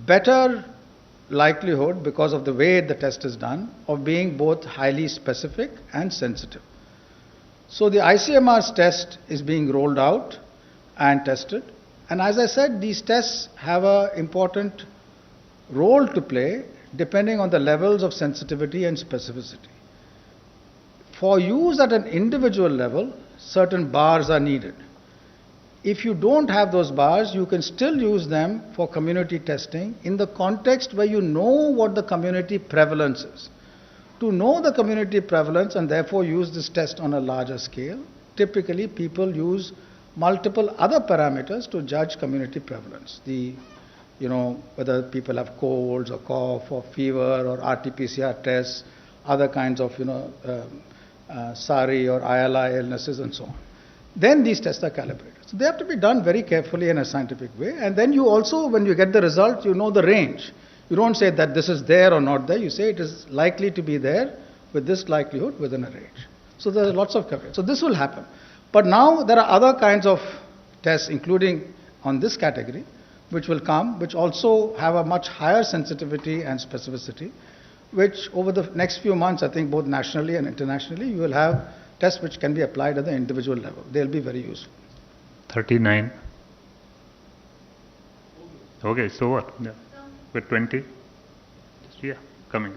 better likelihood, because of the way the test is done, of being both highly specific and sensitive. So the ICMR's test is being rolled out and tested. And as I said, these tests have an important role to play depending on the levels of sensitivity and specificity. For use at an individual level, certain bars are needed. If you don't have those bars, you can still use them for community testing in the context where you know what the community prevalence is. To know the community prevalence and therefore use this test on a larger scale, typically people use multiple other parameters to judge community prevalence. Whether people have colds or cough or fever or RT-PCR tests, other kinds of, SARI or ILI illnesses and so on. Then these tests are calibrated. So they have to be done very carefully in a scientific way. And then you also, when you get the result, you know the range. You don't say that this is there or not there. You say it is likely to be there with this likelihood within a range. So there are lots of caveats. So this will happen. But now there are other kinds of tests, including on this category, which will come, which also have a much higher sensitivity and specificity, which over the next few months, I think both nationally and internationally, you will have tests which can be applied at the individual level. They'll be very useful. 39. Okay, so what? Yeah. With 20? Yeah, coming.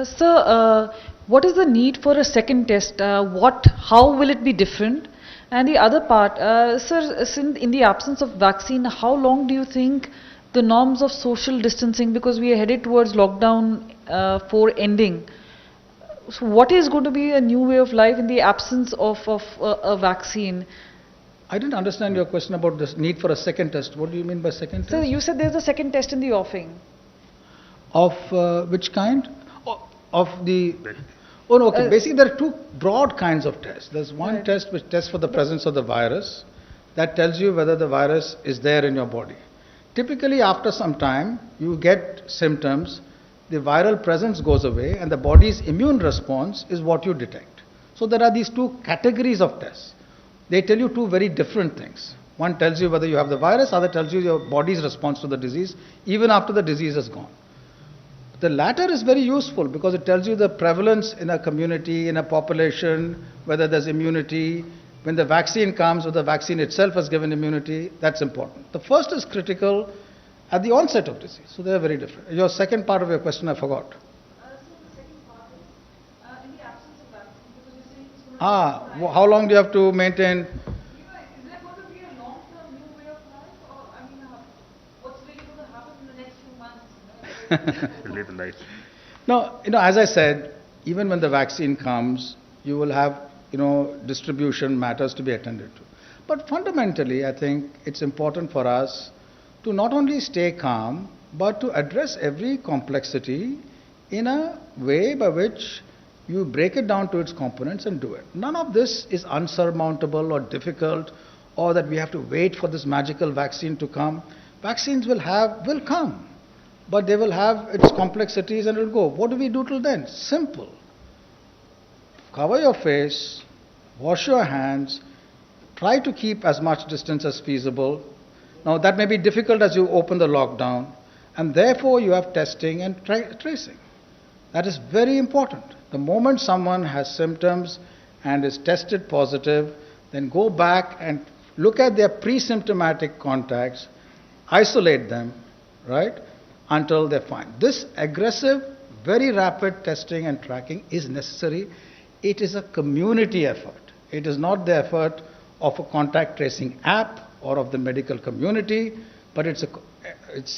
Sir, what is the need for a second test? How will it be different? And the other part, sir, in the absence of vaccine, how long do you think the norms of social distancing, because we are headed towards lockdown 4 ending, so what is going to be a new way of life in the absence of a vaccine? I didn't understand your question about this need for a second test. What do you mean by second test? Sir, you said there's a second test in the offing. Of which kind? Of the... Oh, no, okay. Basically, there are two broad kinds of tests. There's one test which tests for the presence of the virus. That tells you whether the virus is there in your body. Typically, after some time, you get symptoms, the viral presence goes away, and the body's immune response is what you detect. So there are these two categories of tests. They tell you two very different things. One tells you whether you have the virus, other tells you your body's response to the disease, even after the disease is gone. The latter is very useful because it tells you the prevalence in a community, in a population, whether there's immunity. When the vaccine comes, or the vaccine itself has given immunity, that's important. The first is critical at the onset of disease, so they are very different. Your second part of your question, I forgot. So the second part is, in the absence of vaccine, because you're saying it's going to be How long do you have to maintain? is there going to be a long-term new way of life, or what's really going to happen in the next few months? Live life. No, as I said, even when the vaccine comes, you will have, distribution matters to be attended to. But fundamentally, I think it's important for us to not only stay calm, but to address every complexity in a way by which you break it down to its components and do it. None of this is unsurmountable or difficult, or that we have to wait for this magical vaccine to come. Vaccines will come, but they will have its complexities and it will go. What do we do till then? Simple. Cover your face, wash your hands, try to keep as much distance as feasible. Now that may be difficult as you open the lockdown, and therefore you have testing and tracing. That is very important. The moment someone has symptoms and is tested positive, then go back and look at their pre-symptomatic contacts, isolate them, right, until they're fine. This aggressive, very rapid testing and tracking is necessary. It is a community effort. It is not the effort of a contact tracing app or of the medical community, but it's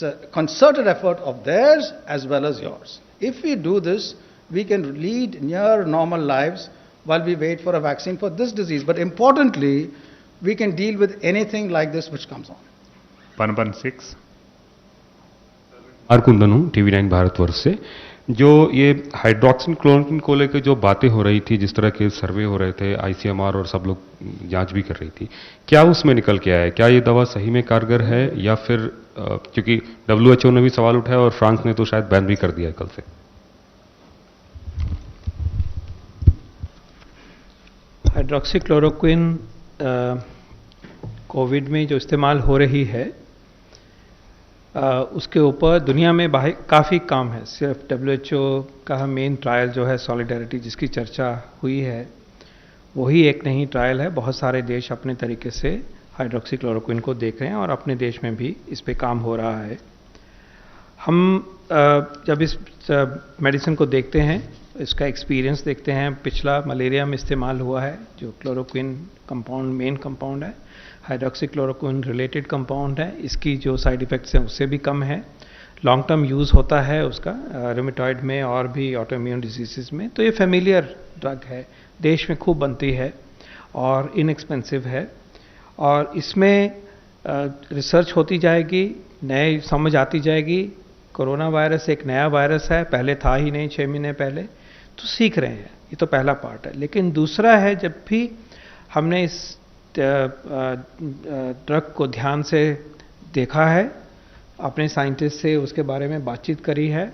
a concerted effort of theirs as well as yours. If we do this, we can lead near normal lives while we wait for a vaccine for this disease. But importantly, we can deal with anything like this which comes on. 116. Kundan हूँ TV9 Bharatvarsh से। जो ये हाइड्रोक्सिन chloroquine को लेकर जो बातें हो रही थी, जिस तरह के सर्वे हो रहे थे, ICMR और सब लोग जांच भी कर रही थी, क्या उसमें निकल के आया है? क्या ये दवा सही में कारगर है, या फिर क्योंकि WHO ने भी सवाल उठाया और फ्रांस ने तो शायद बैन भी कर दिया है कल से। हाइड्रोक्सीक्लोरोक्विन कोविड में जो इस्तेमाल हो रही है, उसके ऊपर दुनिया में काफ़ी काम है। सिर्फ WHO का मेन ट्रायल जो है सॉलिडारिटी, जिसकी चर्चा हुई है, वही एक नहीं ट्रायल है। बहुत सारे देश अपने तरीके से हाइड्रोक्सीक्लोरोक्विन को देख रहे हैं और अपने देश में भी इस पे काम हो रहा है। हम जब इस मेडिसिन को देखते हैं, इसका एक्सपीरियंस देखते हैं, पिछला मलेरिया में इस्तेमाल हुआ है, जो क्लोरोक्विन कंपाउंड मेन कंपाउंड है, हाइड्रोक्सीक्लोरोक्विन रिलेटेड कंपाउंड है। इसकी जो साइड इफ़ेक्ट्स हैं उससे भी कम है। लॉन्ग टर्म यूज़ होता है उसका रूमेटॉइड में और भी ऑटोइम्यून डिजीज़ में। तो ये फेमिलियर ड्रग है, देश में खूब बनती है और इनएक्सपेंसिव है। और इसमें रिसर्च होती जाएगी, नए समझ आती जाएगी। कोरोना वायरस एक नया वायरस है, पहले था ही नहीं 6 महीने पहले, तो सीख रहे हैं। ये तो पहला पार्ट है। लेकिन दूसरा है, जब भी हमने इस ड्रग को ध्यान से देखा है, अपने साइंटिस्ट से उसके बारे में बातचीत करी है,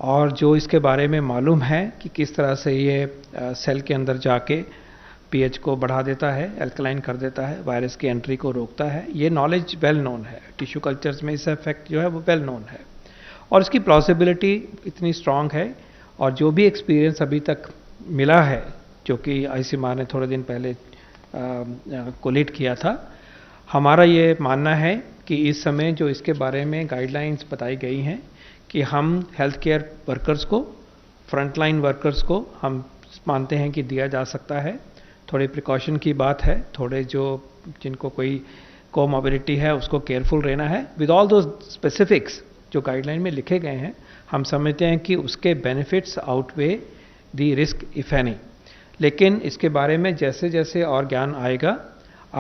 और जो इसके बारे में मालूम है कि किस तरह से ये सेल के अंदर जाके पीएच को बढ़ा देता है, एल्कलाइन कर देता है, वायरस की एंट्री को रोकता है, ये नॉलेज वेल नोन है। टिश्यू कल्चर्स में इसका इफेक्ट जो है वो वेल नोन है और इसकी प्लॉसिबिलिटी इतनी स्ट्रांग है। और जो भी एक्सपीरियंस अभी तक मिला है, जो कि ICMR ने थोड़े दिन पहले कोलेट किया था, हमारा ये मानना है कि इस समय जो इसके बारे में गाइडलाइंस बताई गई हैं कि हम हेल्थ केयर वर्कर्स को, फ्रंटलाइन वर्कर्स को हम मानते हैं कि दिया जा सकता है। थोड़े प्रिकॉशन की बात है, थोड़े जो जिनको कोई कोमॉर्बिडिटी है उसको केयरफुल रहना है। विद ऑल दो स्पेसिफिक्स जो गाइडलाइन में लिखे गए हैं, हम समझते हैं कि उसके benefits outweigh the risk if any. लेकिन इसके बारे में जैसे जैसे और ज्ञान आएगा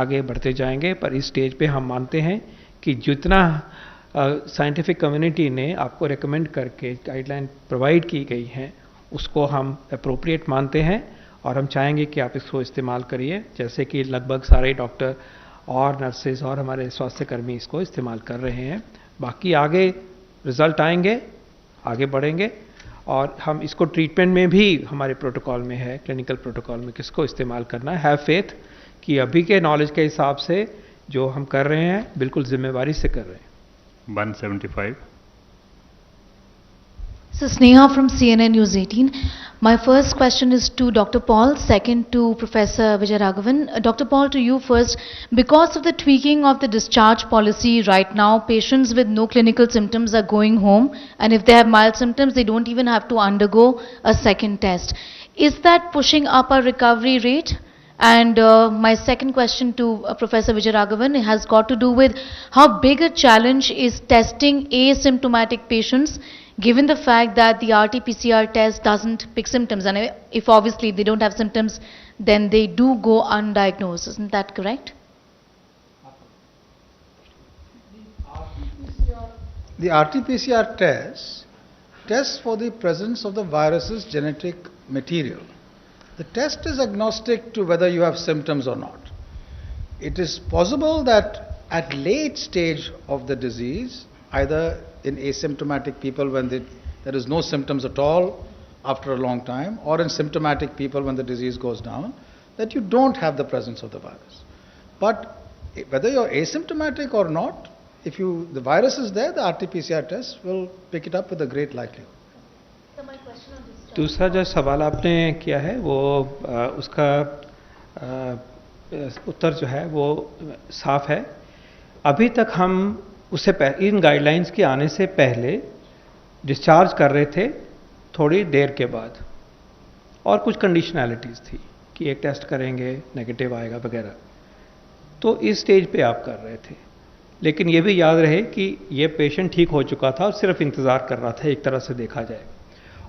आगे बढ़ते जाएंगे। पर इस स्टेज पे हम मानते हैं कि जितना साइंटिफिक कम्युनिटी ने आपको रेकमेंड करके गाइडलाइन प्रोवाइड की गई हैं, उसको हम अप्रोप्रिएट मानते हैं और हम चाहेंगे कि आप इसको इस्तेमाल करिए, जैसे कि लगभग सारे डॉक्टर और नर्सेज और हमारे स्वास्थ्यकर्मी इसको इस्तेमाल कर रहे हैं। बाकी आगे रिजल्ट आएंगे, आगे बढ़ेंगे, और हम इसको ट्रीटमेंट में भी हमारे प्रोटोकॉल में है, क्लिनिकल प्रोटोकॉल में किसको इस्तेमाल करना है। हैव फेथ कि अभी के नॉलेज के हिसाब से जो हम कर रहे हैं बिल्कुल जिम्मेवारी से कर रहे हैं। 175. So Sneha from CNN News 18. My first question is to Dr. Paul, second to Professor Vijayaraghavan. Dr. Paul, to you first. Because of the tweaking of the discharge policy right now, patients with no clinical symptoms are going home, and if they have mild symptoms, they don't even have to undergo a second test. Is that pushing up our recovery rate? And my second question to Professor Vijayaraghavan has got to do with how big a challenge is testing asymptomatic patients, given the fact that the RT-PCR test doesn't pick symptoms, and if obviously they don't have symptoms, then they do go undiagnosed. Isn't that correct? The RT-PCR tests for the presence of the virus's genetic material. The test is agnostic to whether you have symptoms or not. It is possible that at late stage of the disease, either in asymptomatic people when there is no symptoms at all after a long time, or in symptomatic people when the disease goes down, that you don't have the presence of the virus. But whether you're asymptomatic or not, if the virus is there, the RT-PCR test will pick it up with a great likelihood. दूसरा जो सवाल आपने किया है वो उसका उत्तर जो है वो साफ है. अभी तक हम उससे इन गाइडलाइंस के आने से पहले डिस्चार्ज कर रहे थे थोड़ी देर के बाद, और कुछ कंडीशनैलिटीज़ थी कि एक टेस्ट करेंगे नेगेटिव आएगा वगैरह. तो इस स्टेज पे आप कर रहे थे, लेकिन ये भी याद रहे कि ये पेशेंट ठीक हो चुका था और सिर्फ इंतज़ार कर रहा था एक तरह से देखा जाए.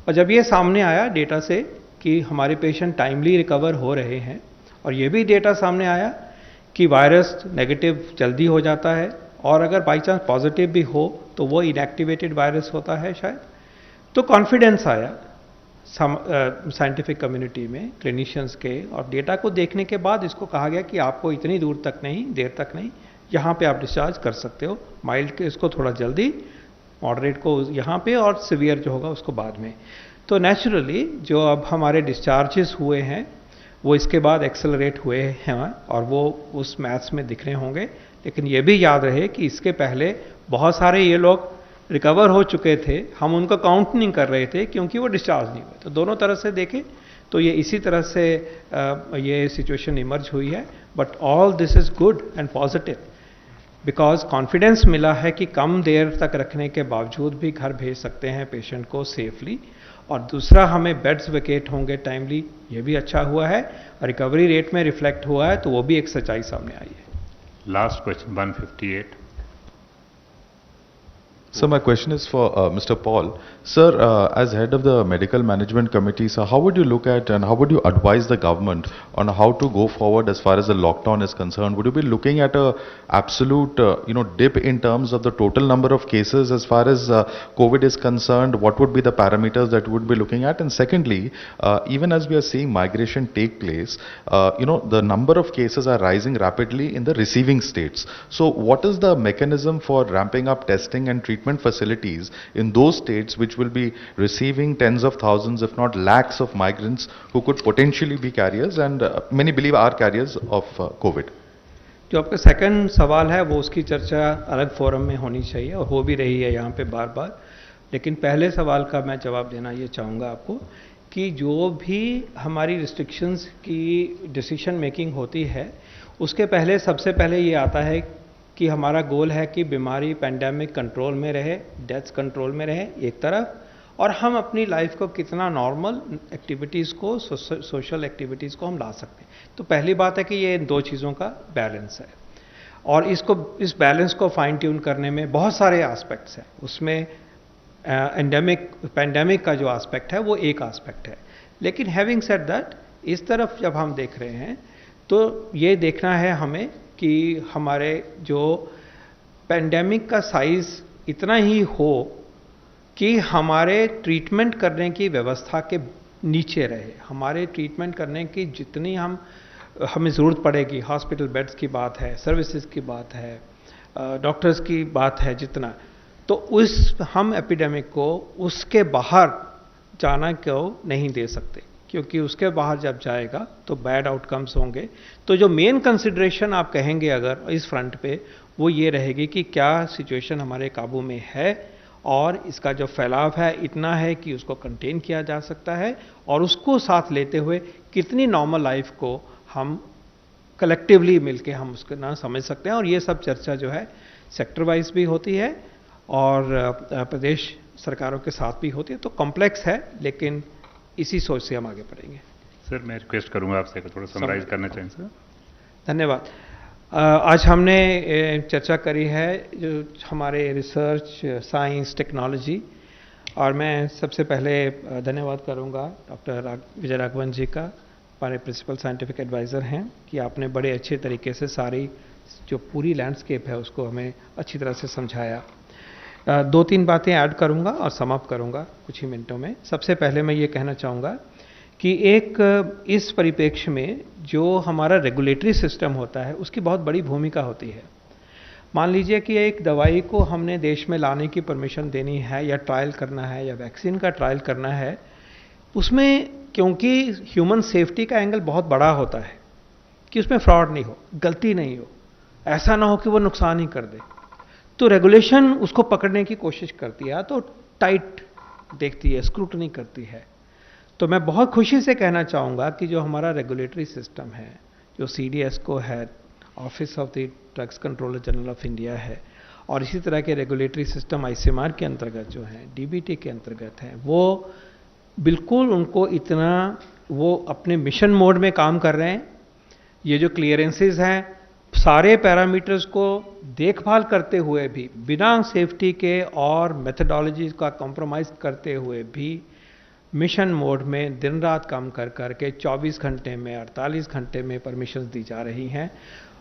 और जब ये सामने आया डेटा से कि हमारे पेशेंट टाइमली रिकवर हो रहे हैं, और ये भी डेटा सामने आया कि वायरस नेगेटिव जल्दी हो जाता है, और अगर बाई चांस पॉजिटिव भी हो तो वो इनएक्टिवेटेड वायरस होता है शायद, तो कॉन्फिडेंस आया साइंटिफिक कम्युनिटी में क्लिनिशियंस के, और डेटा को देखने के बाद इसको कहा गया कि आपको इतनी दूर तक नहीं, देर तक नहीं, यहाँ पे आप डिस्चार्ज कर सकते हो. माइल्ड के इसको थोड़ा जल्दी, मॉडरेट को यहाँ पे, और सिवियर जो होगा उसको बाद में. तो नेचुरली जो अब हमारे डिस्चार्जेस हुए हैं वो इसके बाद एक्सेलरेट हुए हैं, और वो उस मैथ्स में दिख रहे होंगे. लेकिन ये भी याद रहे कि इसके पहले बहुत सारे ये लोग रिकवर हो चुके थे, हम उनको काउंट नहीं कर रहे थे क्योंकि वो डिस्चार्ज नहीं हुए. तो दोनों तरह से देखें तो ये इसी तरह से ये सिचुएशन इमर्ज हुई है. But all this is good and positive, because confidence मिला है कि कम देर तक रखने के बावजूद भी घर भेज सकते हैं पेशेंट को सेफली. और दूसरा, हमें बेड्स वेकेट होंगे टाइमली, ये भी अच्छा हुआ है. रिकवरी रेट में रिफ्लेक्ट हुआ है, तो वो भी एक सच्चाई सामने आई है. Last question 158. So my question is for Mr. Paul. Sir, as head of the medical management committee, so how would you look at and how would you advise the government on how to go forward as far as the lockdown is concerned? Would you be looking at a absolute dip in terms of the total number of cases as far as COVID is concerned? What would be the parameters that you would be looking at? And secondly, even as we are seeing migration take place, the number of cases are rising rapidly in the receiving states. So what is the mechanism for ramping up testing and treatment facilities in those states which will be receiving tens of thousands, if not lakhs of migrants who could potentially be carriers, and many believe are carriers of COVID? जो आपका second सवाल है वो उसकी चर्चा अलग forum में होनी चाहिए, और हो भी रही है यहाँ पे बार बार. लेकिन पहले सवाल का मैं जवाब देना ये चाहूँगा आपको कि जो भी हमारी रिस्ट्रिक्शंस की डिसीजन मेकिंग होती है, उसके पहले सबसे पहले ये आता है कि हमारा गोल है कि बीमारी पैंडेमिक कंट्रोल में रहे, डेथ्स कंट्रोल में रहे एक तरफ, और हम अपनी लाइफ को कितना नॉर्मल एक्टिविटीज़ को, सोशल एक्टिविटीज़ को हम ला सकते हैं. तो पहली बात है कि ये इन दो चीज़ों का बैलेंस है, और इस बैलेंस को फाइन ट्यून करने में बहुत सारे एस्पेक्ट्स हैं. उसमें पैंडेमिक का जो एस्पेक्ट है वो एक एस्पेक्ट है. लेकिन हैविंग सेड दैट, इस तरफ जब हम देख रहे हैं तो ये देखना है हमें कि हमारे जो पैंडेमिक का साइज इतना ही हो कि हमारे ट्रीटमेंट करने की व्यवस्था के नीचे रहे. हमारे ट्रीटमेंट करने की जितनी हमें ज़रूरत पड़ेगी, हॉस्पिटल बेड्स की बात है, सर्विसेज की बात है, डॉक्टर्स की बात है जितना, तो हम एपिडेमिक को उसके बाहर जाना को नहीं दे सकते, क्योंकि उसके बाहर जब जाएगा तो बैड आउटकम्स होंगे. तो जो मेन कंसिडरेशन आप कहेंगे अगर इस फ्रंट पे, वो ये रहेगी कि क्या सिचुएशन हमारे काबू में है, और इसका जो फैलाव है इतना है कि उसको कंटेन किया जा सकता है, और उसको साथ लेते हुए कितनी नॉर्मल लाइफ को हम कलेक्टिवली मिलके हम उसको ना समझ सकते हैं. और ये सब चर्चा जो है सेक्टर वाइज भी होती है और प्रदेश सरकारों के साथ भी होती है. तो कॉम्प्लेक्स है, लेकिन इसी सोच से हम आगे बढ़ेंगे. सर, मैं रिक्वेस्ट करूंगा आपसे थोड़ा समराइज करना चाहिए. सर, धन्यवाद. आज हमने चर्चा करी है जो हमारे रिसर्च, साइंस, टेक्नोलॉजी, और मैं सबसे पहले धन्यवाद करूंगा डॉक्टर विजय राघवन जी का, हमारे प्रिंसिपल साइंटिफिक एडवाइज़र हैं, कि आपने बड़े अच्छे तरीके से सारी जो पूरी लैंडस्केप है उसको हमें अच्छी तरह से समझाया. दो तीन बातें ऐड करूंगा और समाप्त करूंगा कुछ ही मिनटों में. सबसे पहले मैं ये कहना चाहूँगा कि इस परिप्रेक्ष्य में जो हमारा रेगुलेटरी सिस्टम होता है उसकी बहुत बड़ी भूमिका होती है. मान लीजिए कि एक दवाई को हमने देश में लाने की परमिशन देनी है, या ट्रायल करना है, या वैक्सीन का ट्रायल करना है, उसमें क्योंकि ह्यूमन सेफ्टी का एंगल बहुत बड़ा होता है कि उसमें फ्रॉड नहीं हो, गलती नहीं हो, ऐसा ना हो कि वो नुकसान ही कर दे, तो रेगुलेशन उसको पकड़ने की कोशिश करती है, तो टाइट देखती है, स्क्रूटनी करती है। तो मैं बहुत खुशी से कहना चाहूँगा कि जो हमारा रेगुलेटरी सिस्टम है, जो CDSCO है, office of the drugs controller general of India है, और इसी तरह के रेगुलेटरी सिस्टम ICMR के अंतर्गत जो है, DBT के अंतर्गत है, वो बिल्कुल उनको इतना, वो अपने मिशन मोड में काम कर रहे हैं। ये जो क्लियरेंसेस हैं, सारे पैरामीटर्स को देखभाल करते हुए भी, बिना सेफ्टी के और मेथडोलॉजी का कॉम्प्रोमाइज करते हुए भी, मिशन मोड में दिन रात काम कर करके 24 घंटे में, 48 घंटे में परमिशन दी जा रही हैं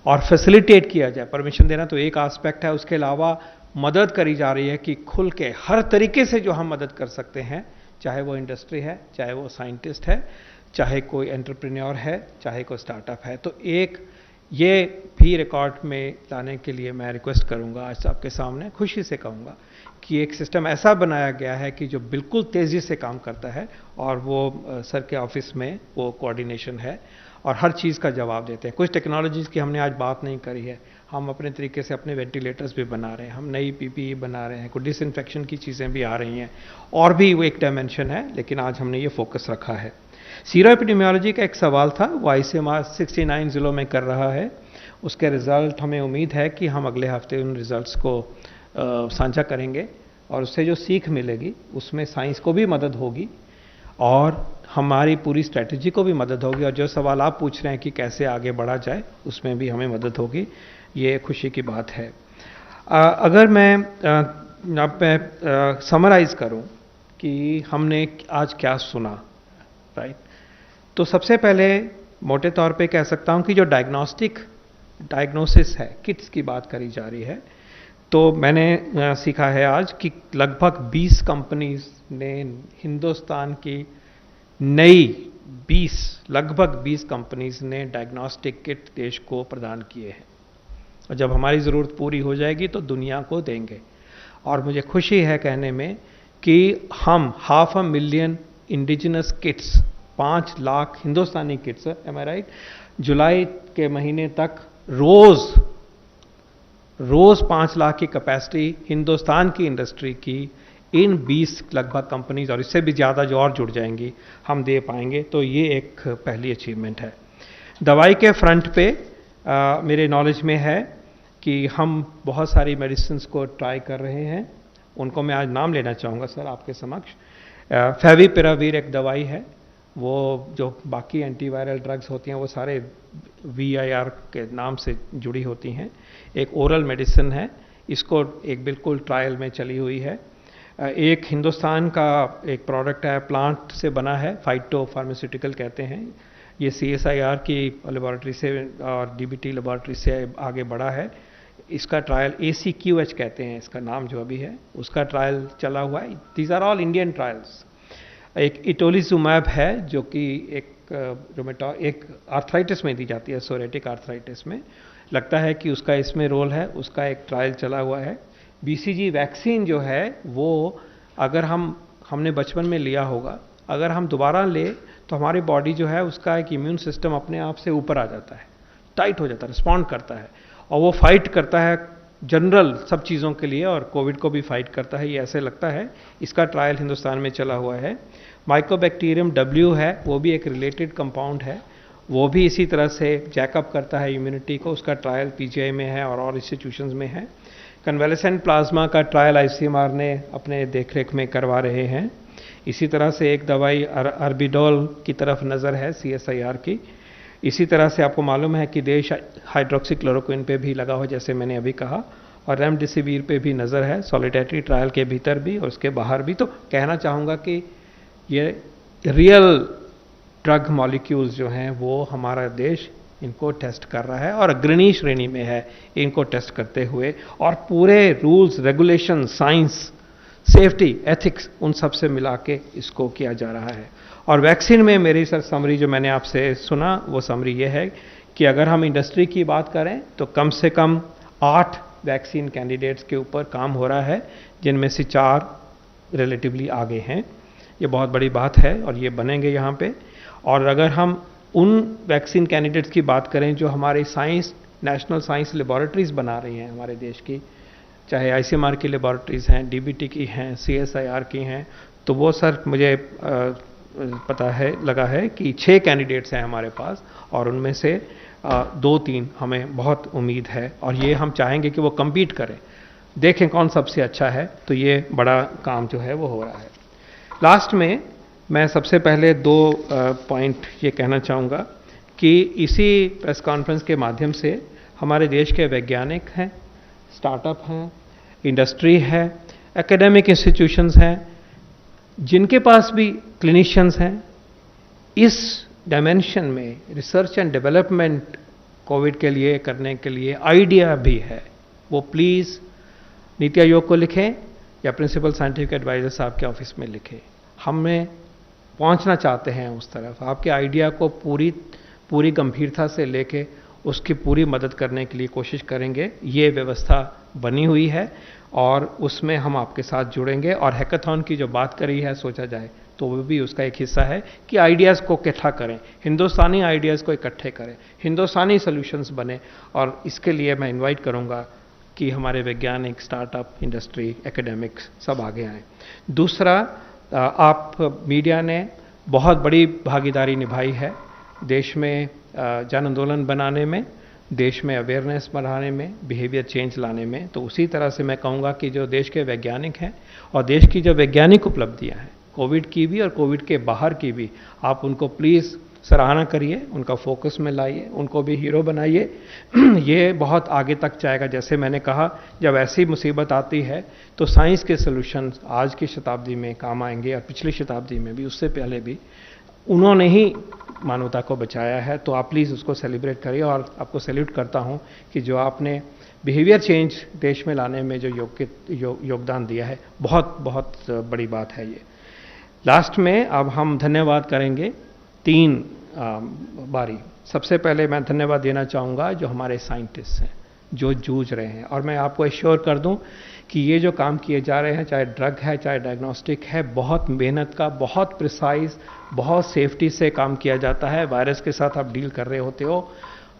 और फैसिलिटेट किया जाए। परमिशन देना तो एक एस्पेक्ट है, उसके अलावा मदद करी जा रही है कि खुल के हर तरीके से जो हम मदद कर सकते हैं, चाहे वो इंडस्ट्री है, चाहे वो साइंटिस्ट है, चाहे कोई एंटरप्रेन्योर है, चाहे कोई स्टार्टअप है। तो एक ये भी रिकॉर्ड में लाने के लिए मैं रिक्वेस्ट करूंगा, आज आपके सामने खुशी से कहूंगा कि एक सिस्टम ऐसा बनाया गया है कि जो बिल्कुल तेजी से काम करता है, और वो सर के ऑफिस में वो कोऑर्डिनेशन है और हर चीज़ का जवाब देते हैं। कुछ टेक्नोलॉजीज़ की हमने आज बात नहीं करी है, हम अपने तरीके से अपने वेंटिलेटर्स भी बना रहे हैं, हम नई PPE बना रहे हैं, कुछ डिसइंफेक्शन की चीज़ें भी आ रही हैं, और भी वो एक डायमेंशन है, लेकिन आज हमने ये फोकस रखा है। सीरो एपिडेमियोलॉजी का एक सवाल था, वो ICMR 69 जिलों में कर रहा है। उसके रिजल्ट, हमें उम्मीद है कि हम अगले हफ्ते उन रिजल्ट्स को साझा करेंगे, और उससे जो सीख मिलेगी उसमें साइंस को भी मदद होगी और हमारी पूरी स्ट्रेटजी को भी मदद होगी, और जो सवाल आप पूछ रहे हैं कि कैसे आगे बढ़ा जाए, उसमें भी हमें मदद होगी। ये खुशी की बात है। अगर मैं समराइज करूं कि हमने आज क्या सुना, राइट, तो सबसे पहले मोटे तौर पे कह सकता हूं कि जो डायग्नोसिस है, किट्स की बात करी जा रही है, तो मैंने सीखा है आज कि लगभग 20 कंपनीज ने हिंदुस्तान की लगभग 20 कंपनीज ने डायग्नोस्टिक किट देश को प्रदान किए हैं, और जब हमारी ज़रूरत पूरी हो जाएगी तो दुनिया को देंगे। और मुझे खुशी है कहने में कि हम 500,000 इंडिजिनस किट्स, 5 लाख हिंदुस्तानी किट्स, एम आई राइट, जुलाई के महीने तक रोज 5 लाख की कैपेसिटी हिंदुस्तान की इंडस्ट्री की इन 20 लगभग कंपनीज, और इससे भी ज़्यादा जो और जुड़ जाएंगी, हम दे पाएंगे। तो ये एक पहली अचीवमेंट है। दवाई के फ्रंट पे मेरे नॉलेज में है कि हम बहुत सारी मेडिसिन्स को ट्राई कर रहे हैं, उनको मैं आज नाम लेना चाहूँगा सर आपके समक्ष। फेविपिरावीर एक दवाई है, वो जो बाकी एंटीवायरल ड्रग्स होती हैं वो सारे VIR के नाम से जुड़ी होती हैं। एक ओरल मेडिसिन है, इसको एक बिल्कुल ट्रायल में चली हुई है। एक हिंदुस्तान का एक प्रोडक्ट है, प्लांट से बना है, फाइटो फार्मास्यूटिकल कहते हैं, ये CSIR की लेबॉरेटरी से और DBT लेबॉरेटरी से आगे बढ़ा है। इसका ट्रायल ACQH कहते हैं, इसका नाम जो अभी है, उसका ट्रायल चला हुआ है। These are all Indian trials. एक इटोलिजुमैब है जो कि एक आर्थराइटिस में दी जाती है, सोरेटिक आर्थराइटिस में, लगता है कि उसका इसमें रोल है, उसका एक ट्रायल चला हुआ है। BCG वैक्सीन जो है वो अगर हमने बचपन में लिया होगा, अगर हम दोबारा ले तो हमारी बॉडी जो है उसका एक इम्यून सिस्टम अपने आप से ऊपर आ जाता है, टाइट हो जाता है, रिस्पॉन्ड करता है, और वो फाइट करता है जनरल सब चीज़ों के लिए, और कोविड को भी फाइट करता है, ये ऐसे लगता है। इसका ट्रायल हिंदुस्तान में चला हुआ है। माइकोबैक्टीरियम W है, वो भी एक रिलेटेड कंपाउंड है, वो भी इसी तरह से जैकअप करता है इम्यूनिटी को, उसका ट्रायल PGI में है और इंस्टीट्यूशंस में है। कन्वेलेसेंट प्लाज्मा का ट्रायल ICMR ने अपने देखरेख में करवा रहे हैं। इसी तरह से एक दवाई अर्बिडोल की तरफ नज़र है CSIR की। इसी तरह से आपको मालूम है कि देश हाइड्रोक्सीक्लोरोक्विन पे भी लगा हो, जैसे मैंने अभी कहा, और रेमडेसिविर पे भी नज़र है, सॉलिडेटरी ट्रायल के भीतर भी और उसके बाहर भी। तो कहना चाहूँगा कि ये रियल ड्रग मॉलिक्यूल्स जो हैं वो हमारा देश इनको टेस्ट कर रहा है और अग्रणी श्रेणी में है इनको टेस्ट करते हुए, और पूरे rules, regulation, science, safety, ethics, उन सब से मिला के इसको किया जा रहा है। और वैक्सीन में मेरी सर समरी जो मैंने आपसे सुना, वो समरी ये है कि अगर हम इंडस्ट्री की बात करें तो कम से कम 8 वैक्सीन कैंडिडेट्स के ऊपर काम हो रहा है, जिनमें से 4 रिलेटिवली आगे हैं। ये बहुत बड़ी बात है और ये बनेंगे यहाँ पे। और अगर हम उन वैक्सीन कैंडिडेट्स की बात करें जो हमारे साइंस नेशनल साइंस लेबॉरेटरीज बना रही हैं हमारे देश की, चाहे आईसीएमआर की लेबॉरेटरीज हैं, डीबीटी की हैं, सीएसआईआर की हैं, तो वो सर मुझे पता है लगा है कि 6 कैंडिडेट्स हैं हमारे पास और उनमें से 2-3 हमें बहुत उम्मीद है और ये हम चाहेंगे कि वो कम्पीट करें, देखें कौन सबसे अच्छा है। तो ये बड़ा काम जो है वो हो रहा है। लास्ट में मैं सबसे पहले 2 पॉइंट ये कहना चाहूँगा कि इसी प्रेस कॉन्फ्रेंस के माध्यम से हमारे देश के वैज्ञानिक हैं, स्टार्टअप हैं, इंडस्ट्री है, एकेडमिक इंस्टीट्यूशंस हैं, जिनके पास भी क्लिनिशियंस हैं, इस डायमेंशन में रिसर्च एंड डेवलपमेंट कोविड के लिए करने के लिए आइडिया भी है, वो प्लीज़ नीति आयोग को लिखें या प्रिंसिपल साइंटिफिक एडवाइजर साहब के ऑफिस में लिखें। हमें पहुंचना चाहते हैं उस तरफ, आपके आइडिया को पूरी गंभीरता से लेके उसकी पूरी मदद करने के लिए कोशिश करेंगे। ये व्यवस्था बनी हुई है और उसमें हम आपके साथ जुड़ेंगे। और हैकाथॉन की जो बात करी है सोचा जाए तो वो भी उसका एक हिस्सा है कि आइडियाज़ को इकट्ठा करें, हिंदुस्तानी आइडियाज़ को इकट्ठे करें, हिंदुस्तानी सॉल्यूशंस बने। और इसके लिए मैं इनवाइट करूंगा कि हमारे वैज्ञानिक, स्टार्टअप, इंडस्ट्री, एकेडमिक्स सब आगे आएँ। दूसरा, आप मीडिया ने बहुत बड़ी भागीदारी निभाई है देश में जन आंदोलन बनाने में, देश में अवेयरनेस बढ़ाने में, बिहेवियर चेंज लाने में। तो उसी तरह से मैं कहूँगा कि जो देश के वैज्ञानिक हैं और देश की जो वैज्ञानिक उपलब्धियाँ हैं, कोविड की भी और कोविड के बाहर की भी, आप उनको प्लीज़ सराहना करिए, उनका फोकस में लाइए, उनको भी हीरो बनाइए। ये बहुत आगे तक जाएगा। जैसे मैंने कहा, जब ऐसी मुसीबत आती है तो साइंस के सॉल्यूशंस आज की शताब्दी में काम आएंगे और पिछली शताब्दी में भी, उससे पहले भी उन्होंने ही मानवता को बचाया है। तो आप प्लीज़ उसको सेलिब्रेट करिए और आपको सैल्यूट करता हूं कि जो आपने बिहेवियर चेंज देश में लाने में जो योगदान दिया है, बहुत बहुत बड़ी बात है ये। लास्ट में अब हम धन्यवाद करेंगे 3 बारी। सबसे पहले मैं धन्यवाद देना चाहूँगा जो हमारे साइंटिस्ट हैं जो जूझ रहे हैं। और मैं आपको एश्योर कर दूं कि ये जो काम किए जा रहे हैं, चाहे ड्रग है, चाहे डायग्नोस्टिक है, बहुत मेहनत का, बहुत प्रिसाइज, बहुत सेफ्टी से काम किया जाता है। वायरस के साथ आप डील कर रहे होते हो,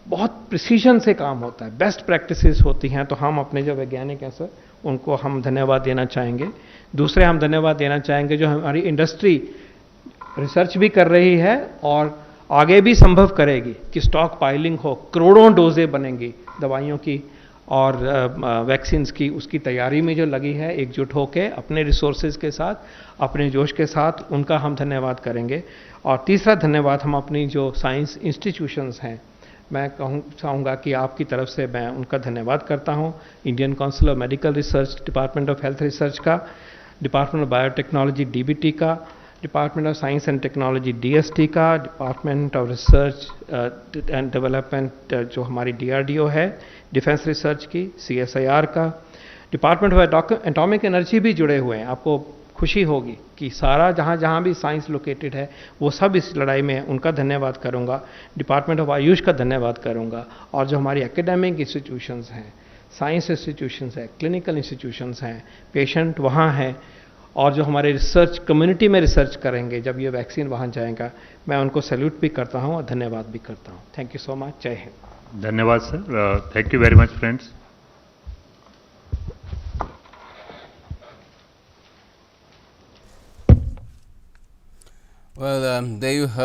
बहुत प्रिसीजन से काम होता है, बेस्ट प्रैक्टिसेस होती हैं। तो हम अपने जो वैज्ञानिक हैं सर, उनको हम धन्यवाद देना चाहेंगे। दूसरे हम धन्यवाद देना चाहेंगे जो हमारी इंडस्ट्री रिसर्च भी कर रही है और आगे भी संभव करेगी कि स्टॉक पाइलिंग हो, करोड़ों डोजें बनेंगी दवाइयों की और वैक्सीन्स की, उसकी तैयारी में जो लगी है एकजुट होकर अपने रिसोर्सेज के साथ, अपने जोश के साथ, उनका हम धन्यवाद करेंगे। और तीसरा धन्यवाद हम अपनी जो साइंस इंस्टीट्यूशंस हैं, मैं चाहूँगा कि आपकी तरफ से मैं उनका धन्यवाद करता हूँ। Indian council of medical research, department of health research का, डिपार्टमेंट ऑफ बायोटेक्नोलॉजी डीबीटी का, department of science and technology DST का, department of research and development जो हमारी डीआरडीओ है, डिफेंस रिसर्च की, सीएसआईआर का, डिपार्टमेंट ऑफ एटॉमिक एनर्जी भी जुड़े हुए हैं। आपको खुशी होगी कि सारा जहाँ भी साइंस लोकेटेड है वो सब इस लड़ाई में है, उनका धन्यवाद करूँगा। डिपार्टमेंट ऑफ आयुष का धन्यवाद करूँगा। और जो हमारी एकेडमिक इंस्टीट्यूशंस हैं, साइंस इंस्टीट्यूशंस हैं, क्लिनिकल इंस्टीट्यूशंस हैं, पेशेंट वहाँ हैं, और जो हमारे रिसर्च कम्युनिटी में रिसर्च करेंगे जब ये वैक्सीन वहाँ जाएगा, मैं उनको सैल्यूट भी करता हूँ और धन्यवाद भी करता हूँ। Thank you so much. जय हिंद। धन्यवाद sir. Thank you very much friends. Well, there you heard